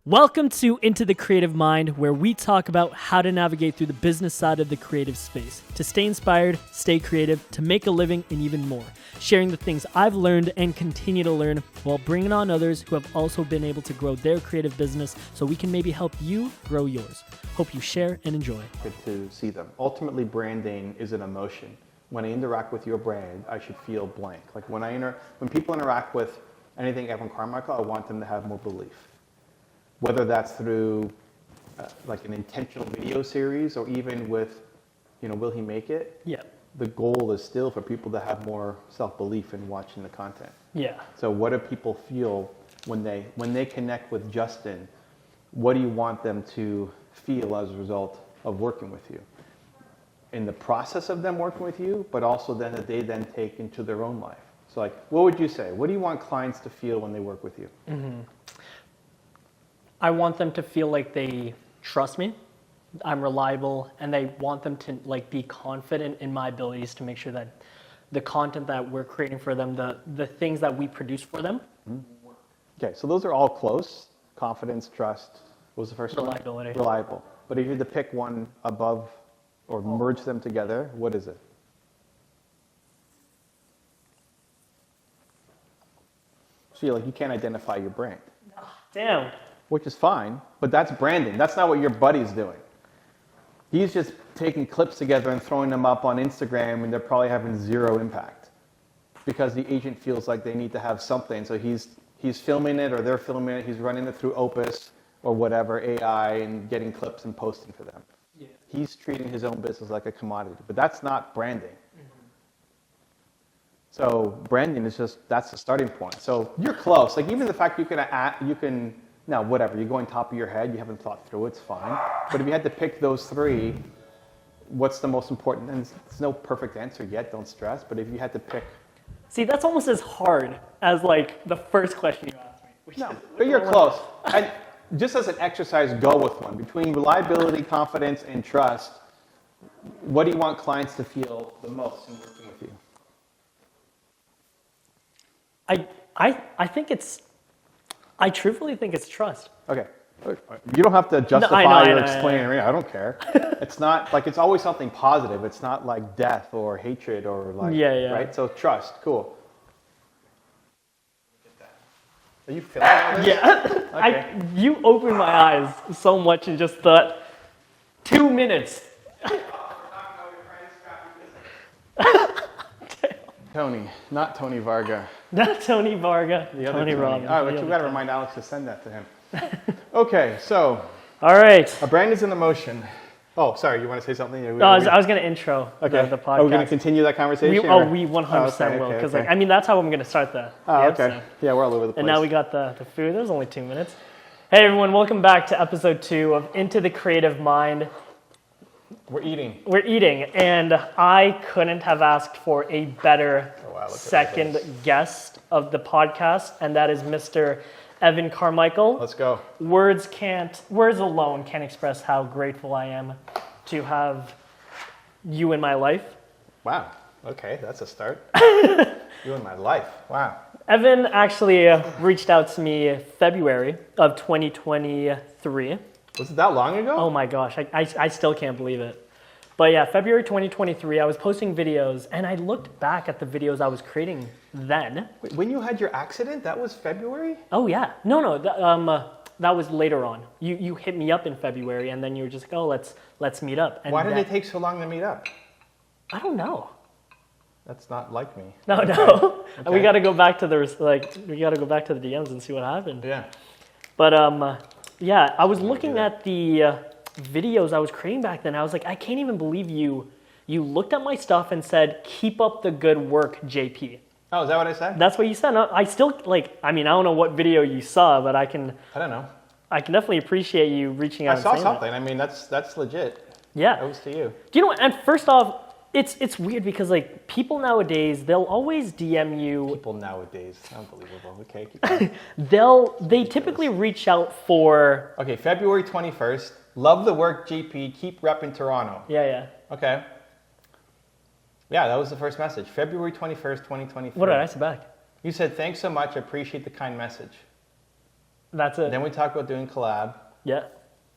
Welcome to Into the Creative Mind, where we talk about how to navigate through the business side of the creative space, to stay inspired, stay creative, to make a living, and even more. Sharing the things I've learned and continue to learn while bringing on others who have also been able to grow their creative business so we can maybe help you grow yours. Hope you share and enjoy. Good to see them. Ultimately, branding is an emotion. When I interact with your brand, I should feel blank. Like when people interact with anything Evan Carmichael, I want them to have more belief. Whether that's through like an intentional video series or even with, will he make it? Yeah. The goal is still for people to have more self-belief in watching the content. Yeah. So what do people feel when they connect with Justin? What do you want them to feel as a result of working with you? In the process of them working with you, but also then that they then take into their own life. So like, what would you say? What do you want clients to feel when they work with you? Mm-hmm. I want them to feel like they trust me, I'm reliable, and I want them to be confident in my abilities to make sure that the content that we're creating for them, the things that we produce for them. Mm-hmm. Okay, so those are all close. Confidence, trust. What was the first one? Reliability. Reliable. But if you had to pick one above or merge them together, what is it? So you can't identify your brand. Damn. Which is fine, but that's branding. That's not what your buddy's doing. He's just taking clips together and throwing them up on Instagram, and they're probably having zero impact because the agent feels like they need to have something. So he's filming it, or they're filming it. He's running it through Opus or whatever AI and getting clips and posting for them. Yeah. He's treating his own business like a commodity, but that's not branding. Mm-hmm. So branding is that's the starting point. So you're close. Like even the fact you can. Now, whatever, you're going top of your head, you haven't thought through, it's fine. But if you had to pick those three, what's the most important? And there's no perfect answer yet, don't stress, but if you had to pick. See, that's almost as hard as the first question you asked me. No, but you're close. And just as an exercise, go with one. Between reliability, confidence, and trust, what do you want clients to feel the most in working with you? I truthfully think it's trust. Okay. You don't have to justify or explain it. I don't care. It's not it's always something positive. It's not like death or hatred or right? So trust, cool. Are you feeling this? Yeah. Okay. You opened my eyes so much in just the 2 minutes. Tony, not Tony Varga. Not Tony Varga. The other Tony Robbins. All right, we've got to remind Alex to send that to him. Okay, so. All right. A brand is an emotion. Oh, sorry, you want to say something? No, I was going to intro the podcast. Are we going to continue that conversation? We 100% will, because that's how I'm going to start the okay. episode. Yeah, we're all over the place. And now we got the food. That was only 2 minutes. Hey, everyone, welcome back to episode 2 of Into the Creative Mind. We're eating, and I couldn't have asked for a better second guest of the podcast, and that is Mr. Evan Carmichael. Let's go. Words alone can't express how grateful I am to have you in my life. Wow. Okay, that's a start. You in my life. Wow. Evan actually reached out to me February of 2023. Was it that long ago? Oh my gosh, I still can't believe it. But yeah, February 2023, I was posting videos, and I looked back at the videos I was creating then. Wait, when you had your accident, that was February? Oh yeah, no, that was later on. You hit me up in February, and then you were just like, oh, let's meet up. And why did it take so long to meet up? I don't know. That's not like me. No. Okay. We got to go back to the DMs and see what happened. Yeah. But yeah, I was looking at the videos I was creating back then. I was like, I can't even believe you looked at my stuff and said, keep up the good work, JP. Oh, is that what I said? That's what you said. I still, I don't know what video you saw, but I don't know. I can definitely appreciate you reaching out. I saw something. That. That's legit. Yeah. That was to you. Do you know what? And first off, it's weird because people nowadays, they'll always DM you. People nowadays, unbelievable. Okay, keep going. They typically reach out for. Okay, February 21st. Love the work, JP. Keep repping Toronto. Yeah. Okay. Yeah, that was the first message. February 21st, 2023. What did I say back? You said, thanks so much. I appreciate the kind message. That's it. Then we talked about doing collab. Yeah.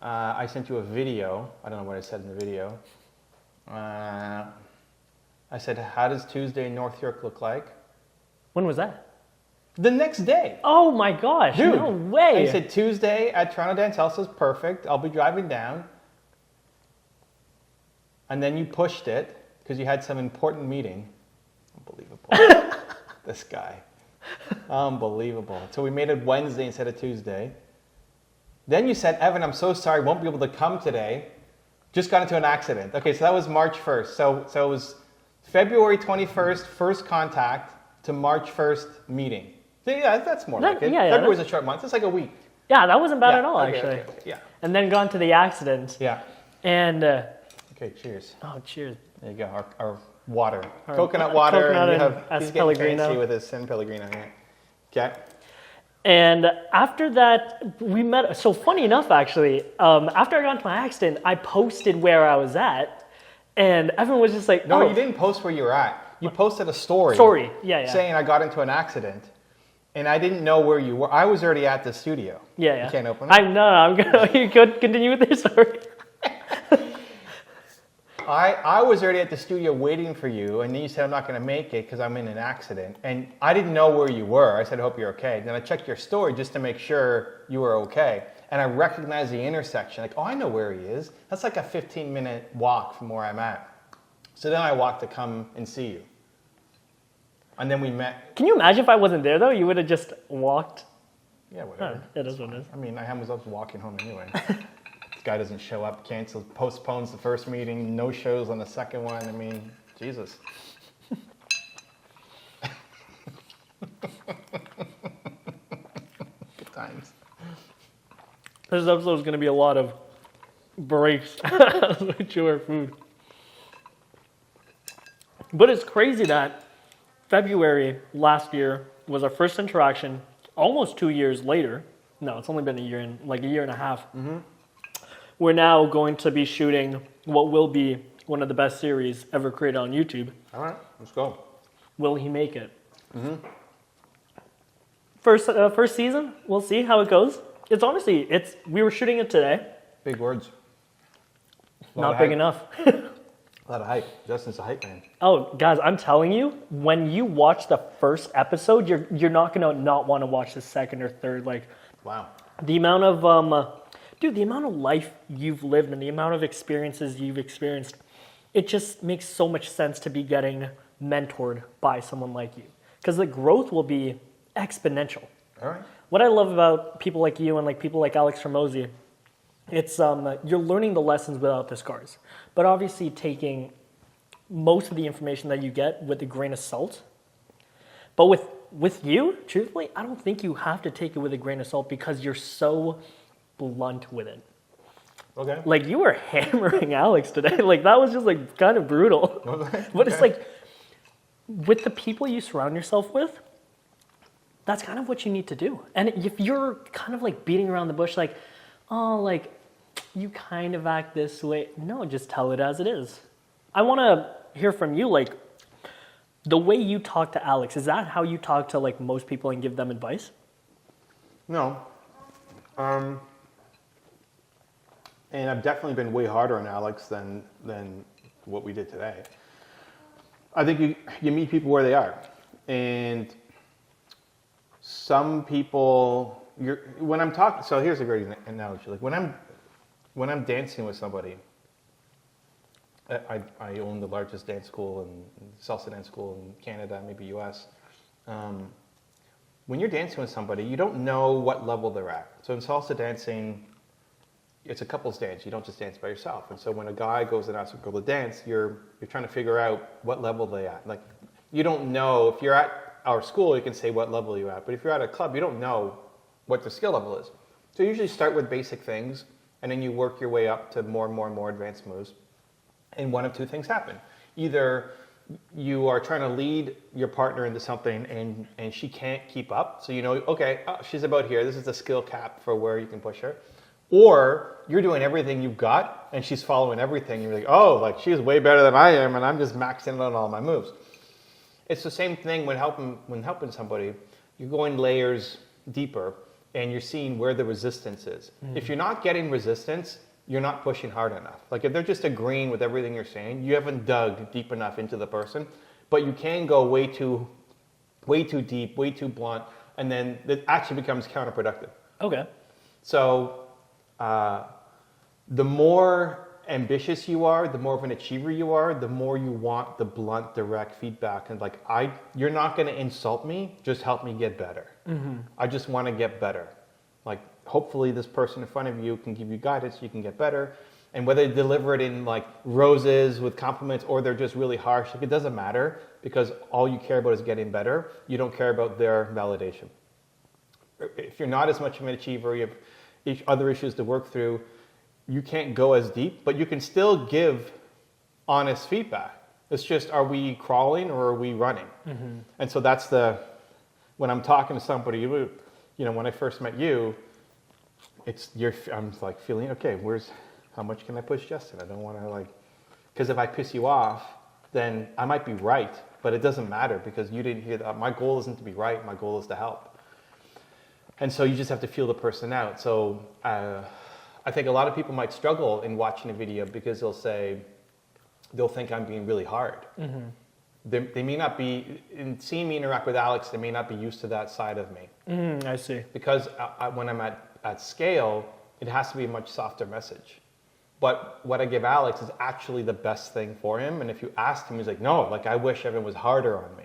I sent you a video. I don't know what I said in the video. I said, how does Tuesday in North York look like? When was that? The next day. Oh my gosh, Dude, no way. I said, Tuesday at Toronto Dance House is perfect. I'll be driving down. And then you pushed it because you had some important meeting. Unbelievable. This guy. Unbelievable. So we made it Wednesday instead of Tuesday. Then you said, Evan, I'm so sorry, won't be able to come today. Just got into an accident. Okay, so that was March 1st. So it was February 21st, first contact, to March 1st meeting. So yeah, that's more like it. Yeah, February's a short month. It's like a week. Yeah, that wasn't bad at all, actually. Okay. Yeah. And then gone to the accident. Yeah. And... okay, cheers. Oh, cheers. There you go, our water. Coconut water. Coconut and you and have, he's Pellegrino. getting fancy with his San Pellegrino here. Okay. And after that, we met. So funny enough, actually, after I got into my accident, I posted where I was at, and everyone was just like, No, you didn't post where you were at. You posted a story. Yeah. Saying I got into an accident, and I didn't know where you were. I was already at the studio. Yeah. You can't open it? I'm gonna, you could continue with your story. I was already at the studio waiting for you, and then you said I'm not going to make it because I'm in an accident. And I didn't know where you were. I said, I hope you're okay. Then I checked your story just to make sure you were okay. And I recognized the intersection. Like, oh, I know where he is. That's like a 15-minute walk from where I'm at. So then I walked to come and see you. And then we met. Can you imagine if I wasn't there, though? You would have just walked. Yeah, whatever. It is what it is. I mean, I was walking home anyway. This guy doesn't show up, cancels, postpones the first meeting, no shows on the second one. I mean, Jesus. Good times. This episode is going to be a lot of breaks as we chew our food. But it's crazy that February last year was our first interaction. Almost 2 years later. No, it's only been a year and a half. Mm-hmm. We're now going to be shooting what will be one of the best series ever created on YouTube. All right, let's go. Will he make it? Mm-hmm. First season, we'll see how it goes. It's honestly, we were shooting it today. Big words. Not big enough. A lot of hype. Justin's a hype man. Oh, guys, I'm telling you, when you watch the first episode, you're not going to not want to watch the second or third. Like, wow. The amount of... the amount of life you've lived and the amount of experiences you've experienced, it just makes so much sense to be getting mentored by someone like you. Because the growth will be exponential. All right. What I love about people like you and like people like Alex Ramosi, it's you're learning the lessons without the scars. But obviously taking most of the information that you get with a grain of salt. But with you, truthfully, I don't think you have to take it with a grain of salt because you're so blunt with it. Okay. Like, you were hammering Alex today. Like, that was just like kind of brutal. Okay. But it's like, with the people you surround yourself with, that's kind of what you need to do. And if you're kind of like beating around the bush, like, oh, like, you kind of act this way. No, just tell it as it is. I want to hear from you, like, the way you talk to Alex, is that how you talk to like most people and give them advice? No. And I've definitely been way harder on Alex than what we did today. I think you meet people where they are. And some people, when I'm talking, so here's a great analogy. Like when I'm dancing with somebody, I own the largest dance school and salsa dance school in Canada, maybe US. When you're dancing with somebody, you don't know what level they're at. So in salsa dancing, it's a couples dance. You don't just dance by yourself. And so when a guy goes and asks a girl to dance, you're trying to figure out what level they're at. Like, you don't know. If you're at our school, you can say what level you're at. But if you're at a club, you don't know what the skill level is. So you usually start with basic things, and then you work your way up to more and more and more advanced moves. And one of two things happen. Either you are trying to lead your partner into something and she can't keep up. So you know, okay, she's about here. This is the skill cap for where you can push her. Or you're doing everything you've got and she's following everything. You're like, oh, like she's way better than I am and I'm just maxing out on all my moves. It's the same thing when helping somebody. You're going layers deeper and you're seeing where the resistance is. If you're not getting resistance, you're not pushing hard enough. Like if they're just agreeing with everything you're saying, you haven't dug deep enough into the person, but you can go way too deep, way too blunt, and then it actually becomes counterproductive. Okay. So the more ambitious you are, the more of an achiever you are, the more you want the blunt, direct feedback. And like, you're not going to insult me, just help me get better. I just want to get better. Like, hopefully this person in front of you can give you guidance, you can get better. And whether they deliver it in like roses with compliments or they're just really harsh, like it doesn't matter, because all you care about is getting better. You don't care about their validation. If you're not as much of an achiever, you have other issues to work through, you can't go as deep, but you can still give honest feedback. It's just, are we crawling or are we running? And so that's when I'm talking to somebody, you know, when I first met you, I'm like feeling, okay, how much can I push Justin? I don't want to because if I piss you off, then I might be right, but it doesn't matter because you didn't hear that. My goal isn't to be right, my goal is to help. And so you just have to feel the person out. So I think a lot of people might struggle in watching a video because they'll think I'm being really hard. They may not be, in seeing me interact with Alex, they may not be used to that side of me. I see. Because when I'm at scale, it has to be a much softer message. But what I give Alex is actually the best thing for him. And if you ask him, he's like, no, like I wish everyone was harder on me,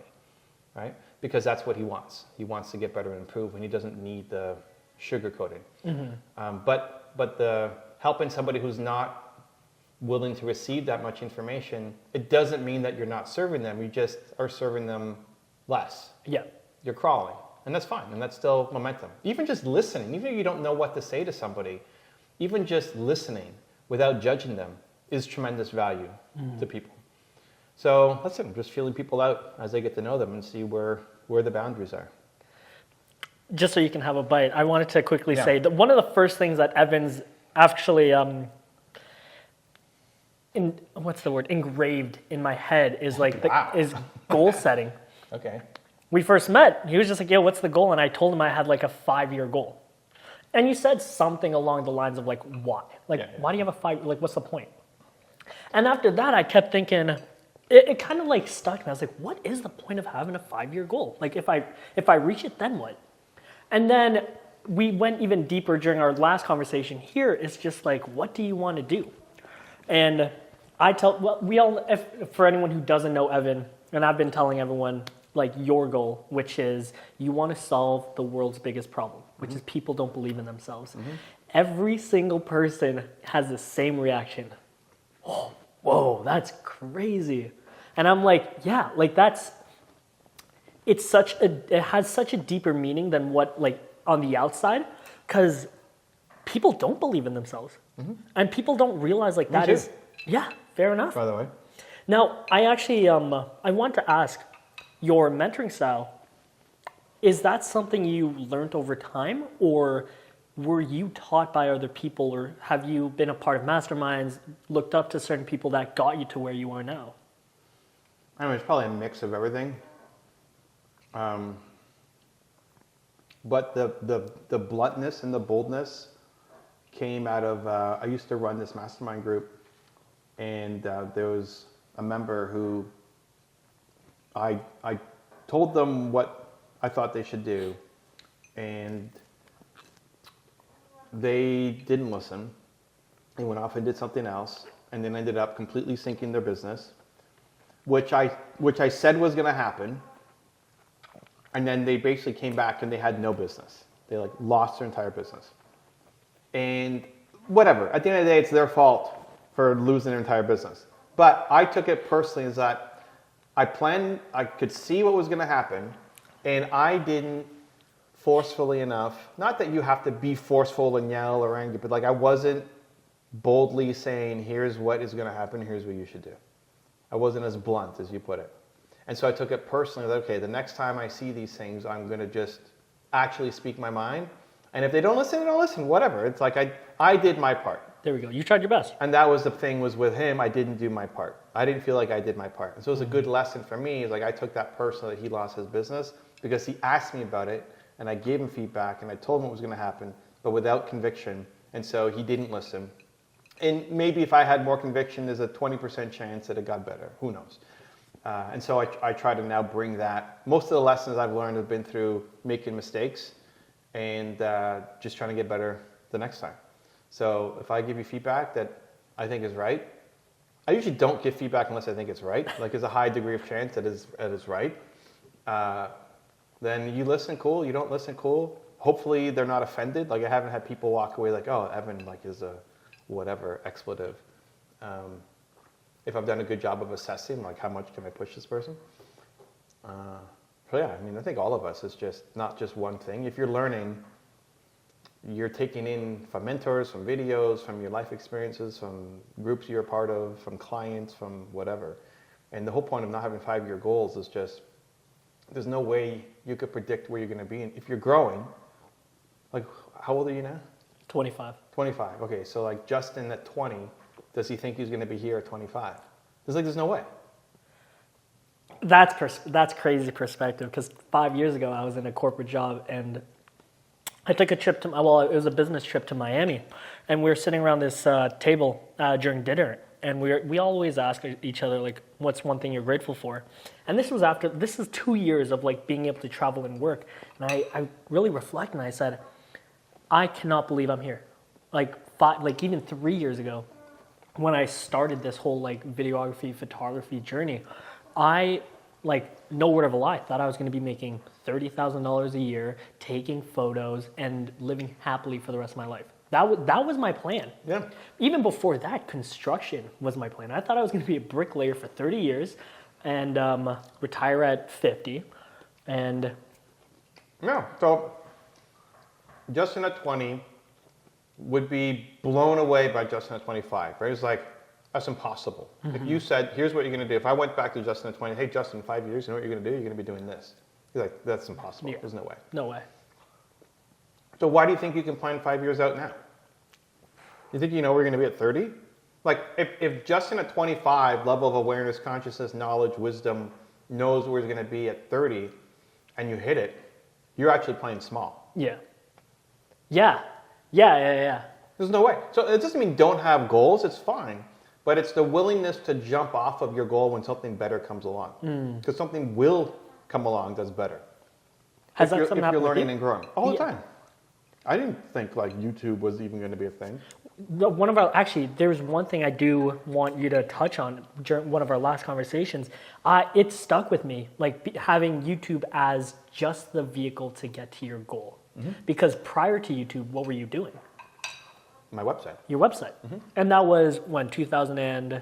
right? Because that's what he wants. He wants to get better and improve, and he doesn't need the sugarcoating. But the helping somebody who's not willing to receive that much information, it doesn't mean that you're not serving them. You just are serving them less. Yeah. You're crawling, and that's fine, and that's still momentum. Even just listening, even if you don't know what to say to somebody, even just listening without judging them is tremendous value to people. So that's it. I'm just feeling people out as I get to know them and see where the boundaries are. Just so you can have a bite, I wanted to quickly say that one of the first things that Evan's actually engraved in my head is is goal setting. Okay. We first met, he was just like, yo, what's the goal? And I told him I had like a 5-year goal. And you said something along the lines of like, why? Why do you have a 5, like, what's the point? And after that, I kept thinking, it kind of like stuck me. I was like, what is the point of having a 5-year goal? Like, if I reach it, then what? And then we went even deeper during our last conversation here. It's just like, what do you want to do? And for anyone who doesn't know Evan, and I've been telling everyone, like, your goal, which is you want to solve the world's biggest problem, which is people don't believe in themselves. Every single person has the same reaction. Oh, whoa, that's crazy. And I'm like, yeah, like it has such a deeper meaning than what, like, on the outside, because people don't believe in themselves. And people don't realize, like, that is, yeah, fair enough. By the way. Now, I actually, I want to ask, your mentoring style, is that something you learned over time, or were you taught by other people, or have you been a part of masterminds, looked up to certain people that got you to where you are now? I mean, it's probably a mix of everything. But the bluntness and the boldness came out of, I used to run this mastermind group, and there was a member who I told them what I thought they should do, and they didn't listen. They went off and did something else, and then ended up completely sinking their business, which I said was going to happen. And then they basically came back and they had no business. They like lost their entire business. And whatever, at the end of the day, it's their fault for losing their entire business. But I took it personally as that I could see what was going to happen, and I didn't forcefully enough, not that you have to be forceful and yell or angry, but like I wasn't boldly saying, here's what is going to happen, here's what you should do. I wasn't as blunt as you put it. And so I took it personally that, okay, the next time I see these things, I'm going to just actually speak my mind. And if they don't listen, they don't listen, whatever. It's like I did my part. There we go. You tried your best. And that was the thing was with him, I didn't do my part. I didn't feel like I did my part. And so it was a good lesson for me. Is like I took that personally that he lost his business because he asked me about it. and I gave him feedback, and I told him what was going to happen, but without conviction, and so he didn't listen. And maybe if I had more conviction, there's a 20% chance that it got better. Who knows? And so I try to now bring that. Most of the lessons I've learned have been through making mistakes and just trying to get better the next time. So if I give you feedback that I think is right, I usually don't give feedback unless I think it's right. Like there's a high degree of chance that it is right. Then you listen, cool. You don't listen, cool. Hopefully they're not offended. Like I haven't had people walk away like, oh, Evan like is a whatever expletive. If I've done a good job of assessing, like how much can I push this person? So yeah, I mean, I think all of us is just not just one thing. If you're learning, you're taking in from mentors, from videos, from your life experiences, from groups you're a part of, from clients, from whatever. And the whole point of not having 5-year goals is just, there's no way you could predict where you're going to be. And if you're growing, like, how old are you now? 25. 25. Okay, so like Justin at 20, does he think he's going to be here at 25? There's no way. That's crazy perspective, because 5 years ago I was in a corporate job and I took a trip to, well, it was a business trip to Miami, and we were sitting around this table during dinner, and we always ask each other, like, what's one thing you're grateful for? And this is 2 years of like being able to travel and work, and I really reflect and I said, I cannot believe I'm here. Like even 3 years ago, when I started this whole like videography, photography journey, I, like, no word of a lie, thought I was going to be making $30,000 a year, taking photos, and living happily for the rest of my life. That was my plan. Yeah. Even before that, construction was my plan. I thought I was going to be a bricklayer for 30 years and retire at 50. And yeah, so Justin at 20 would be blown away by Justin at 25, right? It's like, that's impossible. Mm-hmm. If you said, here's what you're going to do. If I went back to Justin at 20, hey, Justin, 5 years, you know what you're going to do? You're going to be doing this. He's like, that's impossible. Yeah. There's no way. No way. So why do you think you can plan 5 years out now? You think you know where you're going to be at 30? Like, if Justin at 25, level of awareness, consciousness, knowledge, wisdom, knows where he's going to be at 30, and you hit it, you're actually playing small. Yeah. Yeah. There's no way. So it doesn't mean don't have goals. It's fine. But it's the willingness to jump off of your goal when something better comes along. Because something will come along that's better. Has that something happened? If you're learning and growing. All the Yeah. time. I didn't think like YouTube was even going to be a thing. There's one thing I do want you to touch on during one of our last conversations. It stuck with me, like having YouTube as just the vehicle to get to your goal. Mm-hmm. Because prior to YouTube, what were you doing? My website. Your website. Mm-hmm. And that was when, 2000 and...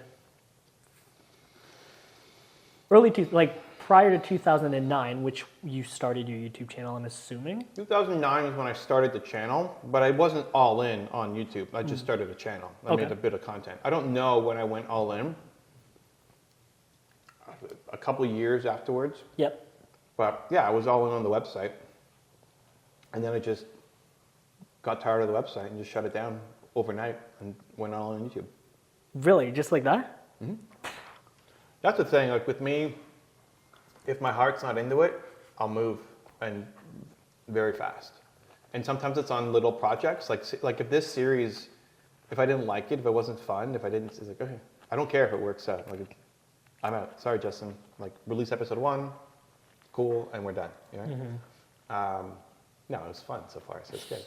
prior to 2009, which you started your YouTube channel, I'm assuming? 2009 is when I started the channel, but I wasn't all in on YouTube. I just started a channel. I made a bit of content. I don't know when I went all in. A couple years afterwards. Yep. But yeah, I was all in on the website. And then I just got tired of the website and just shut it down overnight and went all on YouTube. Really? Just like that? Mm-hmm. That's the thing. Like with me, if my heart's not into it, I'll move and very fast. And sometimes it's on little projects. Like if this series, if I didn't like it, if it wasn't fun, if I didn't, it's like, okay, I don't care if it works out. Like I'm out. Sorry, Justin. Like release episode 1, cool, and we're done. You know? Mm-hmm. No, it was fun so far, so it's good.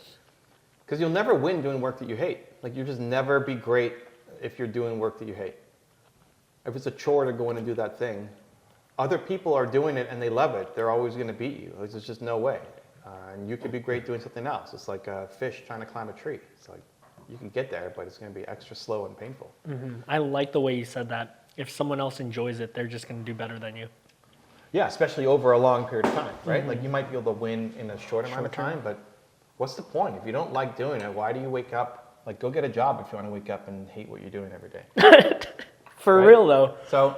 Because you'll never win doing work that you hate. Like you'll just never be great if you're doing work that you hate. If it's a chore to go in and do that thing, other people are doing it and they love it. They're always going to beat you. Like, there's just no way. And you could be great doing something else. It's like a fish trying to climb a tree. It's like you can get there, but it's going to be extra slow and painful. Mm-hmm. I like the way you said that. If someone else enjoys it, they're just going to do better than you. Yeah, especially over a long period of time, right? Mm-hmm. Like you might be able to win in a short amount of time, but what's the point? If you don't like doing it, why do you wake up? Like go get a job if you want to wake up and hate what you're doing every day. For real though. So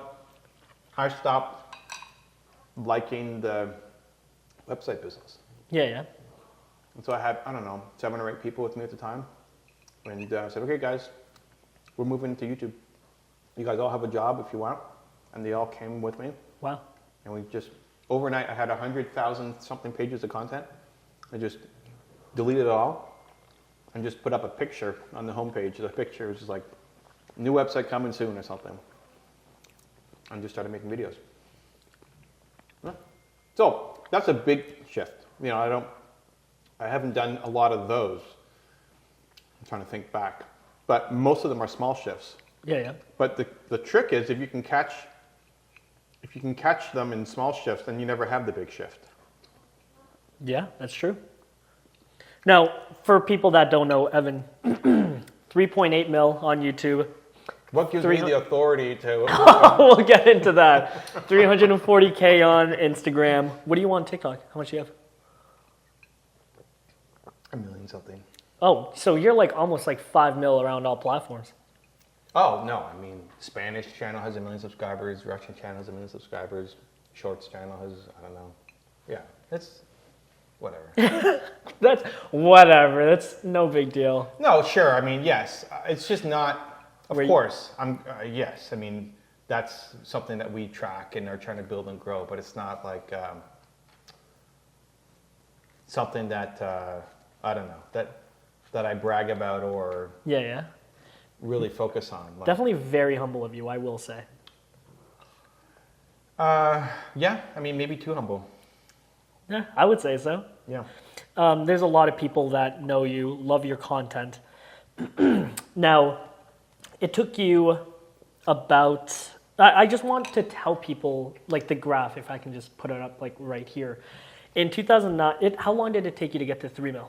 I stopped liking the website business. Yeah. And so I had, 7 or 8 people with me at the time. And I said, okay guys, we're moving to YouTube. You guys all have a job if you want. And they all came with me. Wow. And we just, overnight, I had 100,000 something pages of content. I just deleted it all and just put up a picture on the homepage. The picture was just like, new website coming soon or something. And just started making videos. Yeah. So that's a big shift. You know, I haven't done a lot of those. I'm trying to think back. But most of them are small shifts. Yeah. But the trick is if you can catch them in small shifts, then you never have the big shift. Yeah, that's true. Now, for people that don't know, Evan, 3.8 mil on YouTube. What gives me the authority to... We'll get into that. 340K on Instagram. What do you want on TikTok? How much do you have? $1 million something. Oh, so you're like almost like 5 mil around all platforms. Oh, no. I mean, Spanish channel has 1 million subscribers. Russian channel has 1 million subscribers. Shorts channel has, I don't know. Yeah, it's whatever. That's whatever. That's no big deal. No, sure. I mean, yes. It's just not... Of course, yes. I mean, that's something that we track and are trying to build and grow, but it's not like something that I don't know that I brag about or really focus on. Like, definitely very humble of you, I will say. Yeah, I mean, maybe too humble. Yeah, I would say so. Yeah. There's a lot of people that know you, love your content. Now, it took you about, I just want to tell people, like the graph, if I can just put it up like right here. In 2009, how long did it take you to get to 3 mil?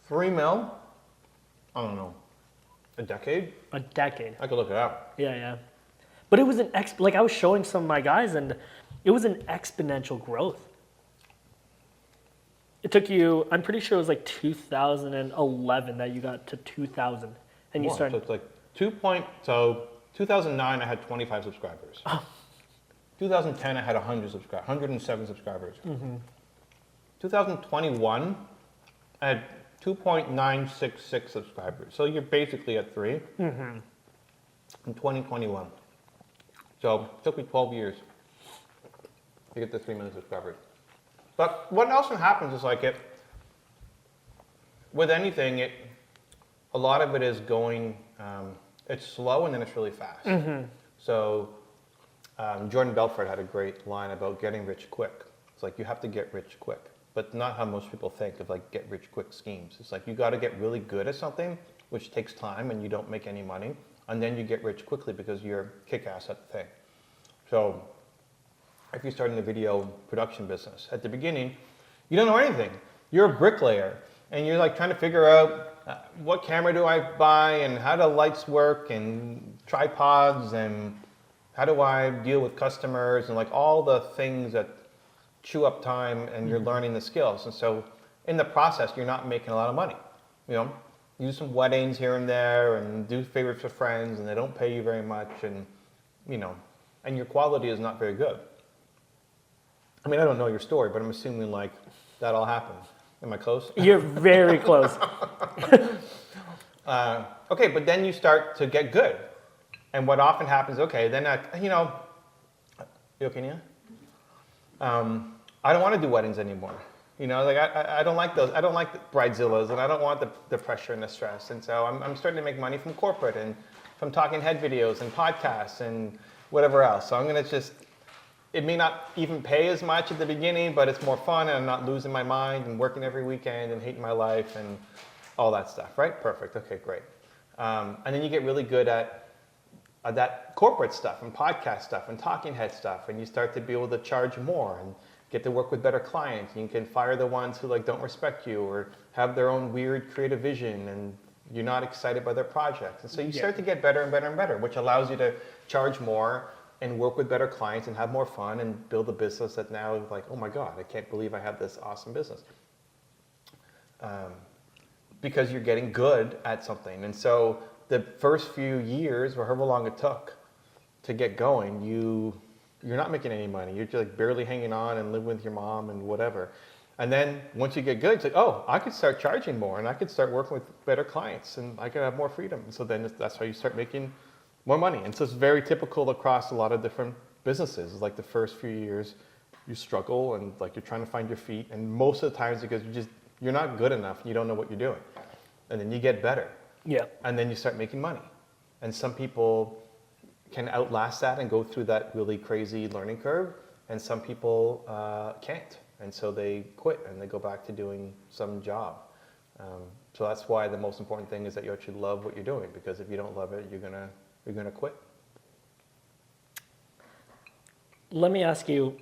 3 mil? I don't know. A decade? A decade. I could look it up. Yeah. But it was like I was showing some of my guys and it was an exponential growth. It took you, I'm pretty sure it was like 2011 that you got to 2000. And you started. So it's like 2009 I had 25 subscribers. Oh. 2010 I had 107 subscribers. Mm-hmm. 2021 I had 2.966 subscribers. So you're basically at 3. Mm-hmm. In 2021. So it took me 12 years to get to 3 million subscribers. But what also happens is like with anything, a lot of it is going, it's slow and then it's really fast. Mm-hmm. So Jordan Belfort had a great line about getting rich quick. It's like you have to get rich quick, but not how most people think of like get rich quick schemes. It's like you got to get really good at something, which takes time and you don't make any money, and then you get rich quickly because you're kick-ass at the thing. So if you're starting a video production business, at the beginning, you don't know anything. You're a bricklayer, and you're like trying to figure out what camera do I buy, and how do lights work, and tripods, and how do I deal with customers, and like all the things that chew up time, and you're learning the skills. And so in the process, you're not making a lot of money. You know, do some weddings here and there, and do favors for friends, and they don't pay you very much, and you know, and your quality is not very good. I mean, I don't know your story, but I'm assuming like that all happened. Am I close? You're very close. Okay, but then you start to get good. And what often happens, okay, then you okay, Nia? I don't want to do weddings anymore. You know, like I don't like those. I don't like the bridezillas, and I don't want the pressure and the stress. And so I'm starting to make money from corporate and from talking head videos and podcasts and whatever else. So I'm going to just, it may not even pay as much at the beginning, but it's more fun, and I'm not losing my mind and working every weekend and hating my life and all that stuff, right? Perfect. Okay, great. And then you get really good at that corporate stuff and podcast stuff and talking head stuff, and you start to be able to charge more and get to work with better clients. You can fire the ones who like don't respect you or have their own weird creative vision, and you're not excited by their projects. And so you start to get better and better and better, which allows you to charge more and work with better clients and have more fun and build a business that now is like, oh my God, I can't believe I have this awesome business. Because you're getting good at something. And so the first few years, or however long it took to get going, you're not making any money. You're just like barely hanging on and living with your mom and whatever. And then once you get good, it's like, oh, I could start charging more, and I could start working with better clients, and I could have more freedom. And so then that's how you start making more money. And so it's very typical across a lot of different businesses. It's like the first few years, you struggle and like you're trying to find your feet, and most of the times because you're not good enough, you don't know what you're doing, and then you get better, and then you start making money, and some people can outlast that and go through that really crazy learning curve, and some people can't, and so they quit and they go back to doing some job. So that's why the most important thing is that you actually love what you're doing, because if you don't love it, you're gonna quit. Let me ask you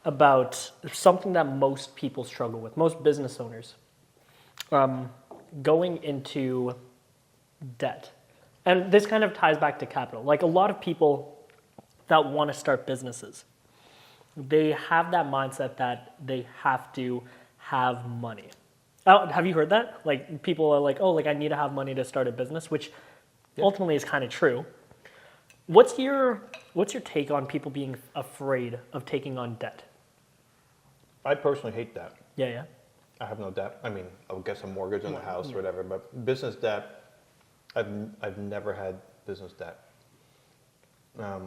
about something that most people struggle with, most business owners, going into debt. And this kind of ties back to capital. Like a lot of people that want to start businesses, they have that mindset that they have to have money. Have you heard that? Like people are like, oh, like I need to have money to start a business, which ultimately is kind of true. What's your take on people being afraid of taking on debt? I personally hate debt. Yeah. I have no debt. I mean, I'll get some mortgage on the house or whatever, but business debt, I've never had business debt. I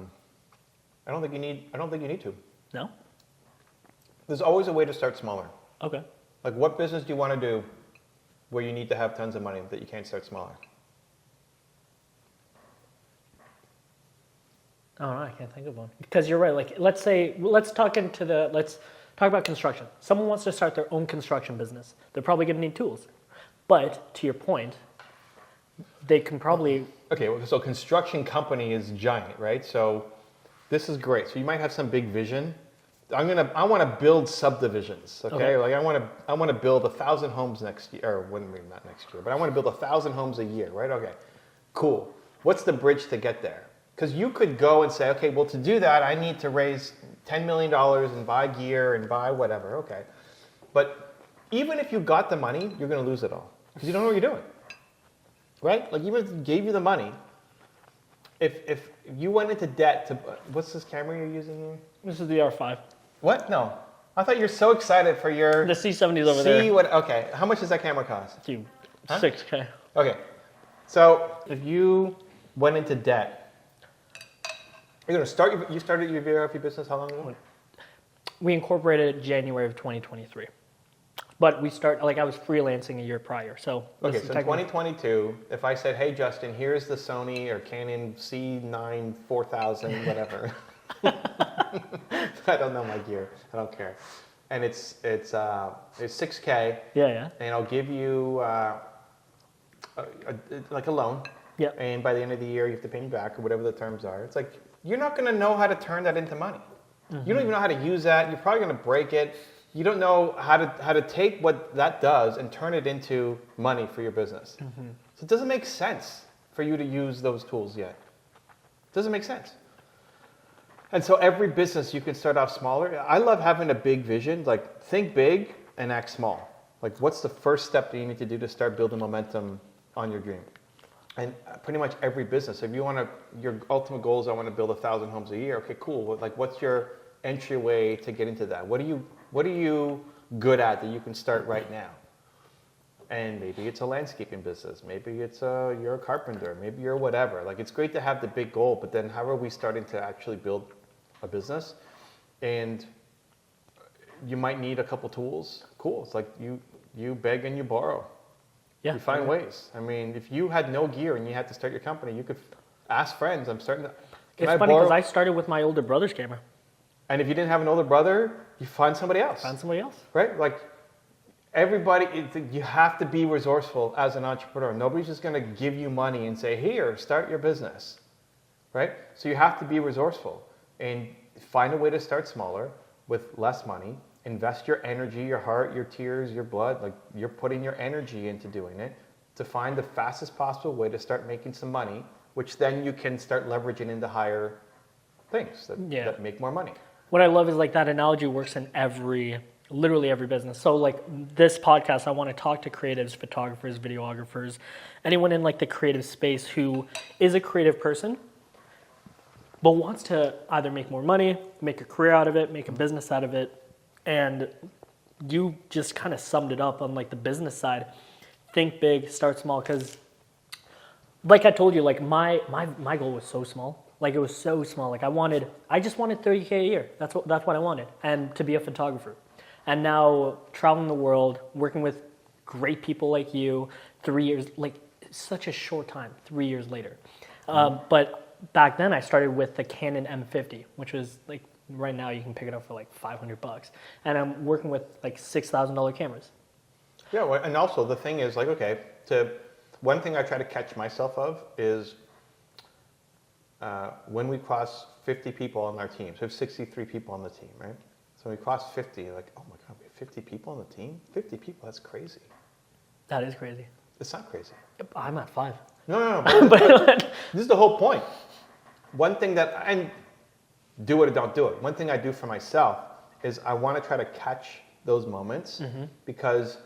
don't think you need to. No? There's always a way to start smaller. Okay. Like what business do you want to do where you need to have tons of money that you can't start smaller? Oh, no, I can't think of one. Because you're right. Like, let's talk about construction. Someone wants to start their own construction business. They're probably going to need tools. But to your point, they can probably... Okay, so construction company is giant, right? So this is great. So you might have some big vision. I want to build subdivisions, okay? Like I want to build 1,000 homes next year, or maybe not next year, but I want to build 1,000 homes a year, right? Okay, cool. What's the bridge to get there? Because you could go and say, okay, well, to do that, I need to raise $10 million and buy gear and buy whatever, okay. But even if you got the money, you're going to lose it all because you don't know what you're doing, right? Like even if they gave you the money, if you went into debt to, what's this camera you're using here? This is the R5. What? No. I thought you're so excited for your... The C70's over there. Okay, how much does that camera cost? Dude, $6K. Okay, so if you went into debt, you started your videography business how long ago? We incorporated January of 2023. But I was freelancing a year prior, so... Okay, so in 2022, if I said, hey Justin, here's the Sony or Canon C9 4000, whatever. I don't know my gear, I don't care. And it's $6K. Yeah. And I'll give you like a loan. Yeah. And by the end of the year, you have to pay me back or whatever the terms are. It's like, you're not going to know how to turn that into money. Mm-hmm. You don't even know how to use that. You're probably going to break it. You don't know how to take what that does and turn it into money for your business. Mm-hmm. So it doesn't make sense for you to use those tools yet. It doesn't make sense. And so every business, you can start off smaller. I love having a big vision. Like think big and act small. Like what's the first step that you need to do to start building momentum on your dream? And pretty much every business, if you your ultimate goal is I want to build 1,000 homes a year. Okay, cool. Like, what's your entryway to get into that? What are you good at that you can start right now? And maybe it's a landscaping business. Maybe it's you're a carpenter. Maybe you're whatever. Like, it's great to have the big goal, but then how are we starting to actually build a business? And you might need a couple tools. Cool. It's like you beg and you borrow. Yeah, you find ways. I mean, if you had no gear and you had to start your company, you could ask friends. It's funny because I started with my older brother's camera. And if you didn't have an older brother, you find somebody else. Right? Like everybody, you have to be resourceful as an entrepreneur. Nobody's just going to give you money and say, here, start your business. Right? So you have to be resourceful and find a way to start smaller with less money. Invest your energy, your heart, your tears, your blood, like you're putting your energy into doing it to find the fastest possible way to start making some money, which then you can start leveraging into higher things that make more money. What I love is like that analogy works in literally every business. So like this podcast, I want to talk to creatives, photographers, videographers, anyone in like the creative space who is a creative person, but wants to either make more money, make a career out of it, make a business out of it. And you just kind of summed it up on like the business side. Think big, start small. Because like I told you, like my goal was so small. Like it was so small. Like I just wanted $30K a year. That's what I wanted, and to be a photographer. And now traveling the world, working with great people like you, 3 years, like such a short time, 3 years later. But back then I started with the Canon M50, which was like, right now you can pick it up for like $500. And I'm working with like $6,000 cameras. Yeah, well, and also the thing is like, okay, one thing I try to catch myself of is when we cross 50 people on our team. So we have 63 people on the team, right? So we cross 50, like, oh my God, we have 50 people on the team? 50 people, that's crazy. That is crazy. It's not crazy. I'm at 5. No. But this is the whole point. One thing that, and do it or don't do it. One thing I do for myself is I want to try to catch those moments because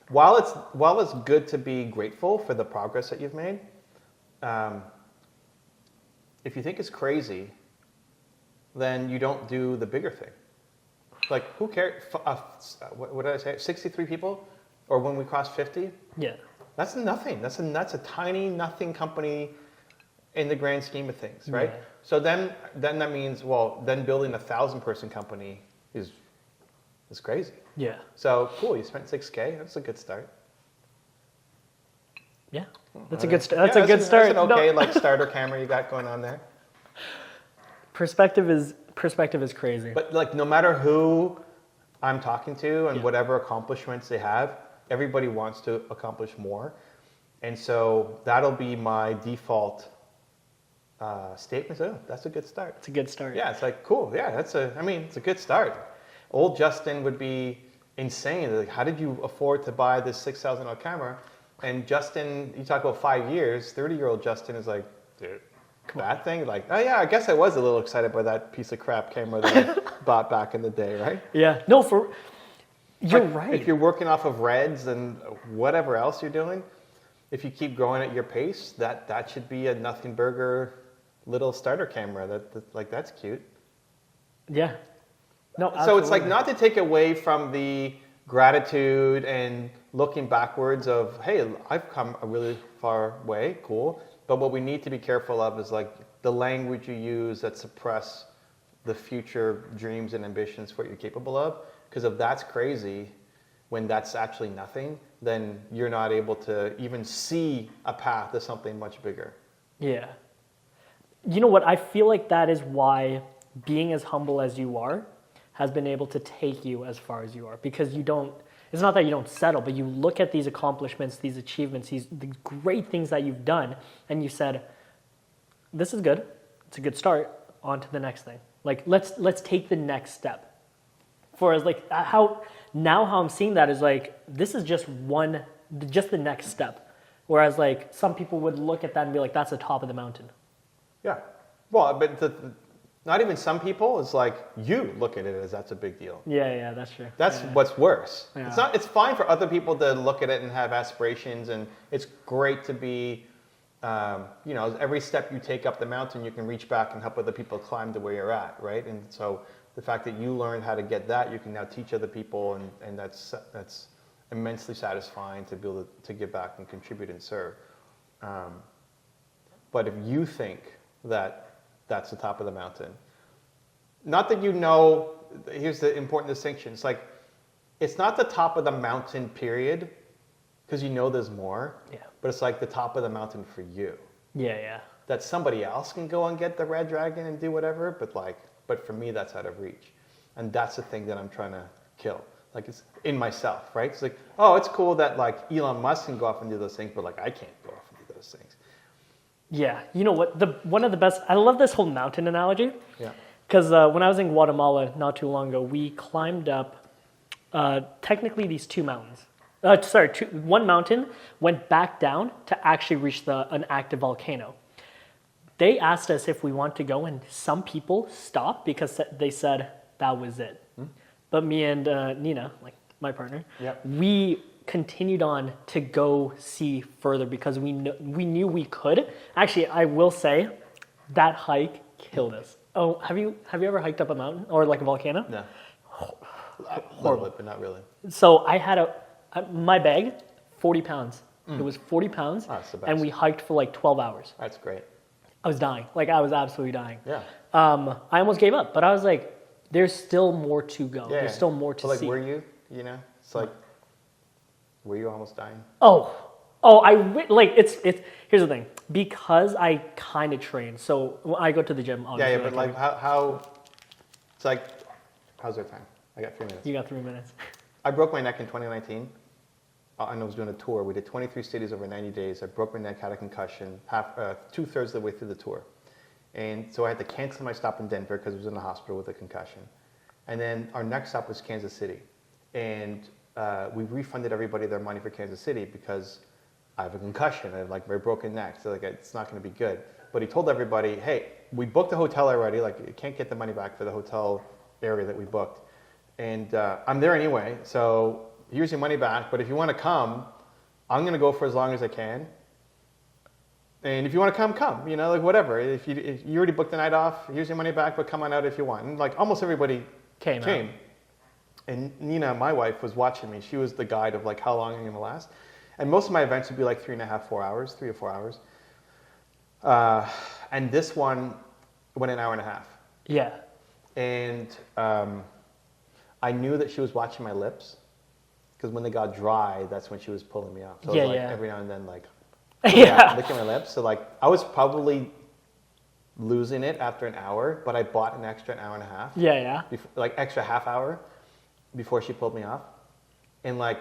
while it's good to be grateful for the progress that you've made, if you think it's crazy, then you don't do the bigger thing. Like, who cares? What did I say? 63 people? Or when we cross 50? Yeah. That's nothing. That's a tiny nothing company in the grand scheme of things, right? Yeah. So then that means, well, then building a 1,000-person company is crazy. Yeah. So cool, you spent $6K. That's a good start. Yeah. That's a good start. That's a good start. That's an okay like starter camera you got going on there. Perspective is crazy. But like no matter who I'm talking to and whatever accomplishments they have, everybody wants to accomplish more. And so that'll be my default statement. Oh, that's a good start. It's a good start. Yeah, it's like, cool. Yeah, it's a good start. Old Justin would be insane. Like, how did you afford to buy this $6,000 camera? And Justin, you talk about 5 years, 30-year-old Justin is like, dude, that thing? Like, oh yeah, I guess I was a little excited by that piece of crap camera that I bought back in the day, right? Yeah. No, you're right. If you're working off of Reds and whatever else you're doing, if you keep growing at your pace, that should be a nothing burger little starter camera. That's cute. Yeah. No, absolutely. So it's like not to take away from the gratitude and looking backwards of, hey, I've come a really far way, cool. But what we need to be careful of is like the language you use that suppress the future dreams and ambitions for what you're capable of. Because if that's crazy, when that's actually nothing, then you're not able to even see a path to something much bigger. Yeah. You know what? I feel like that is why being as humble as you are has been able to take you as far as you are. Because it's not that you don't settle, but you look at these accomplishments, these achievements, the great things that you've done, and you said, this is good. It's a good start. On to the next thing. Like, let's take the next step. For like how I'm seeing that is like, this is just the next step. Whereas like some people would look at that and be like, that's the top of the mountain. Yeah. Well, but not even some people, it's like you look at it as that's a big deal. Yeah, that's true. That's what's worse. Yeah. It's fine for other people to look at it and have aspirations, and it's great to be, every step you take up the mountain, you can reach back and help other people climb to where you're at, right? And so the fact that you learned how to get that, you can now teach other people, and that's immensely satisfying to be able to give back and contribute and serve. But if you think that that's the top of the mountain, not that here's the important distinction. It's like, it's not the top of the mountain, period, because there's more. Yeah. But it's like the top of the mountain for you. Yeah. That somebody else can go and get the Red Dragon and do whatever, but for me, that's out of reach. And that's the thing that I'm trying to kill. Like, it's in myself, right? It's like, oh, it's cool that like Elon Musk can go off and do those things, but like I can't go off and do those things. Yeah. You know what? One of the best, I love this whole mountain analogy. Yeah. Because when I was in Guatemala not too long ago, we climbed up technically these two mountains. One mountain went back down to actually reach an active volcano. They asked us if we want to go, and some people stopped because they said that was it. But me and Nina, like my partner, we continued on to go see further because we knew we could. Actually, I will say that hike killed us. Oh, have you ever hiked up a mountain or like a volcano? No. Horrible, Bit, but not really. So I had my bag, 40 pounds. It was 40 pounds, Oh, that's the best. and we hiked for like 12 hours. That's great. I was dying. Like, I was absolutely dying. Yeah. I almost gave up, but I was like, there's still more to go. Yeah. There's still more to But see. were you, it's like, were you almost dying? It's here's the thing. Because I kind of train, so when I go to the gym, obviously. Yeah, but like how, it's like, how's our time? I got 3 minutes. You got 3 minutes. I broke my neck in 2019. And I was doing a tour. We did 23 cities over 90 days. I broke my neck, had a concussion, 2/3 of the way through the tour. And so I had to cancel my stop in Denver because I was in the hospital with a concussion. And then our next stop was Kansas City. And we refunded everybody their money for Kansas City because I have a concussion. I have like a broken neck. So like it's not going to be good. But he told everybody, hey, we booked the hotel already. Like you can't get the money back for the hotel area that we booked. And I'm there anyway. So here's your money back, but if you want to come, I'm going to go for as long as I can. And if you want to come, like whatever. If you already booked the night off, here's your money back, but come on out if you want. And like almost everybody came. Out. And Nina, my wife, was watching me. She was the guide of like how long I'm going to last. And most of my events would be like 3.5, 4 hours, 3 or 4 hours. And this one went an hour and a half. Yeah. And I knew that she was watching my lips. Because when they got dry, that's when she was pulling me off. So it was like every now and then, like, licking my lips. So like, I was probably losing it after an hour, but I bought an extra hour and a half. Yeah. Before, like extra half hour before she pulled me off, and like,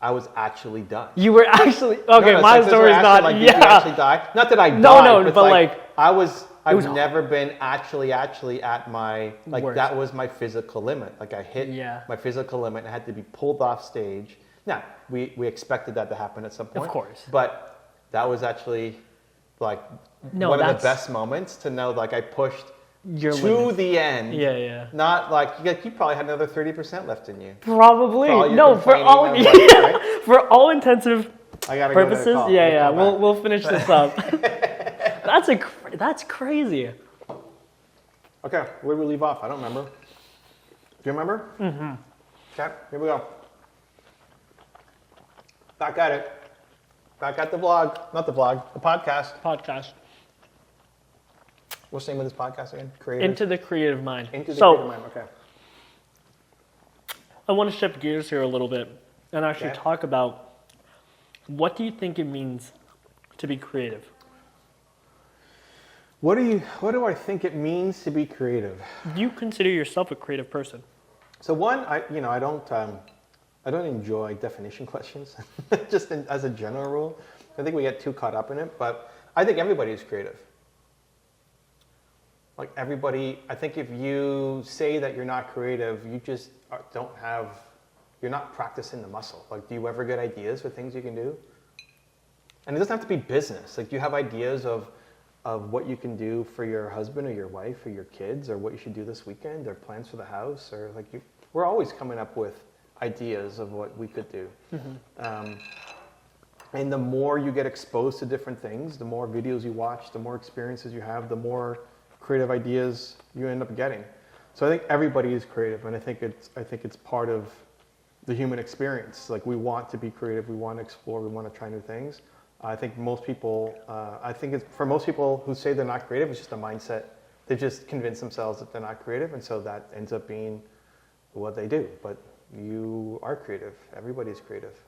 I was actually done. You were actually okay. My story's not. Like, did you actually die? Not that I died. No, but like I've never been actually at my, like worst. that was my physical limit. Like I hit my physical limit and I had to be pulled off stage. Now, we expected that to happen at some point. Of course. But that was actually like one of the best moments to know like I pushed your to limits. the end. Yeah. Not like, you probably had another 30% left in you. Probably. For all intensive purposes. We'll finish this up. That's crazy. Okay, where did we leave off? I don't remember. Do you remember? Mm-hmm. Okay, here we go. Back at it. Back at the vlog. Not the vlog, the podcast. What's the name of this podcast again? Into the Creative Mind. Into the Creative Mind, okay. I want to shift gears here a little bit and actually talk about what do you think it means to be creative? What do I think it means to be creative? Do you consider yourself a creative person? So one, I don't enjoy definition questions, just as a general rule. I think we get too caught up in it, but I think everybody is creative. Like everybody, I think if you say that you're not creative, you just you're not practicing the muscle. Like, do you ever get ideas for things you can do? And it doesn't have to be business. Like, do you have ideas of what you can do for your husband or your wife or your kids, or what you should do this weekend, or plans for the house, or like we're always coming up with ideas of what we could do. Mm-hmm. And the more you get exposed to different things, the more videos you watch, the more experiences you have, the more creative ideas you end up getting. So I think everybody is creative, and I think it's part of the human experience. Like, we want to be creative, we want to explore, we want to try new things. I think most people, for most people who say they're not creative, it's just a mindset. They just convince themselves that they're not creative, and so that ends up being what they do. But you are creative. Everybody's creative.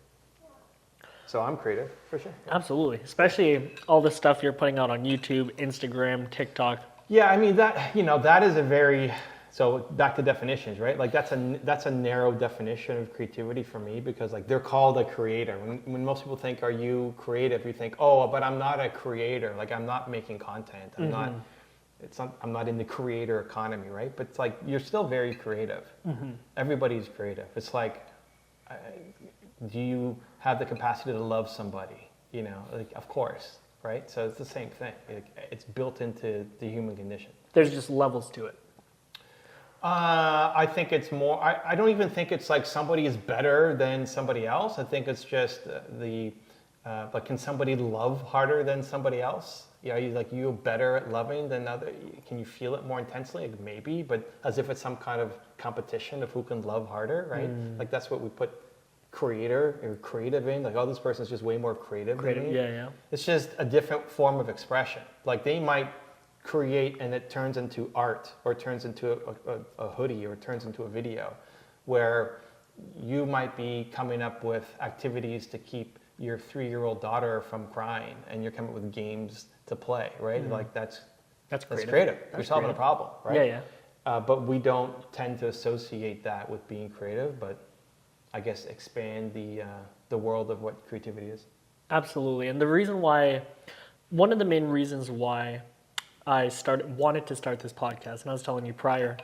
So I'm creative, for sure. Absolutely. Especially all the stuff you're putting out on YouTube, Instagram, TikTok. Yeah, I mean, that is a very, so back to definitions, right? Like that's a narrow definition of creativity for me, because like they're called a creator. When most people think, are you creative? You think, oh, but I'm not a creator. Like, I'm not making content. I'm not in the creator economy, right? But it's like, you're still very creative. Mm-hmm. Everybody's creative. It's like, do you have the capacity to love somebody? Like, of course, right? So it's the same thing. It's built into the human condition. There's just levels to it. I think it's more, I don't even think it's like somebody is better than somebody else. I think it's just like, can somebody love harder than somebody else? You're better at loving than other. Can you feel it more intensely? Like, maybe, but as if it's some kind of competition of who can love harder, right? Like, that's what we put creator or creative in, like, oh, this person's just way more creative than me. Yeah. It's just a different form of expression. Like they might create and it turns into art or turns into a hoodie or turns into a video, where you might be coming up with activities to keep your 3-year-old daughter from crying, and you're coming up with games to play, right? Like that's creative. You're solving a problem, right? Yeah. But we don't tend to associate that with being creative, but I guess expand the world of what creativity is. Absolutely. And one of the main reasons why I wanted to start this podcast, and I was telling you prior,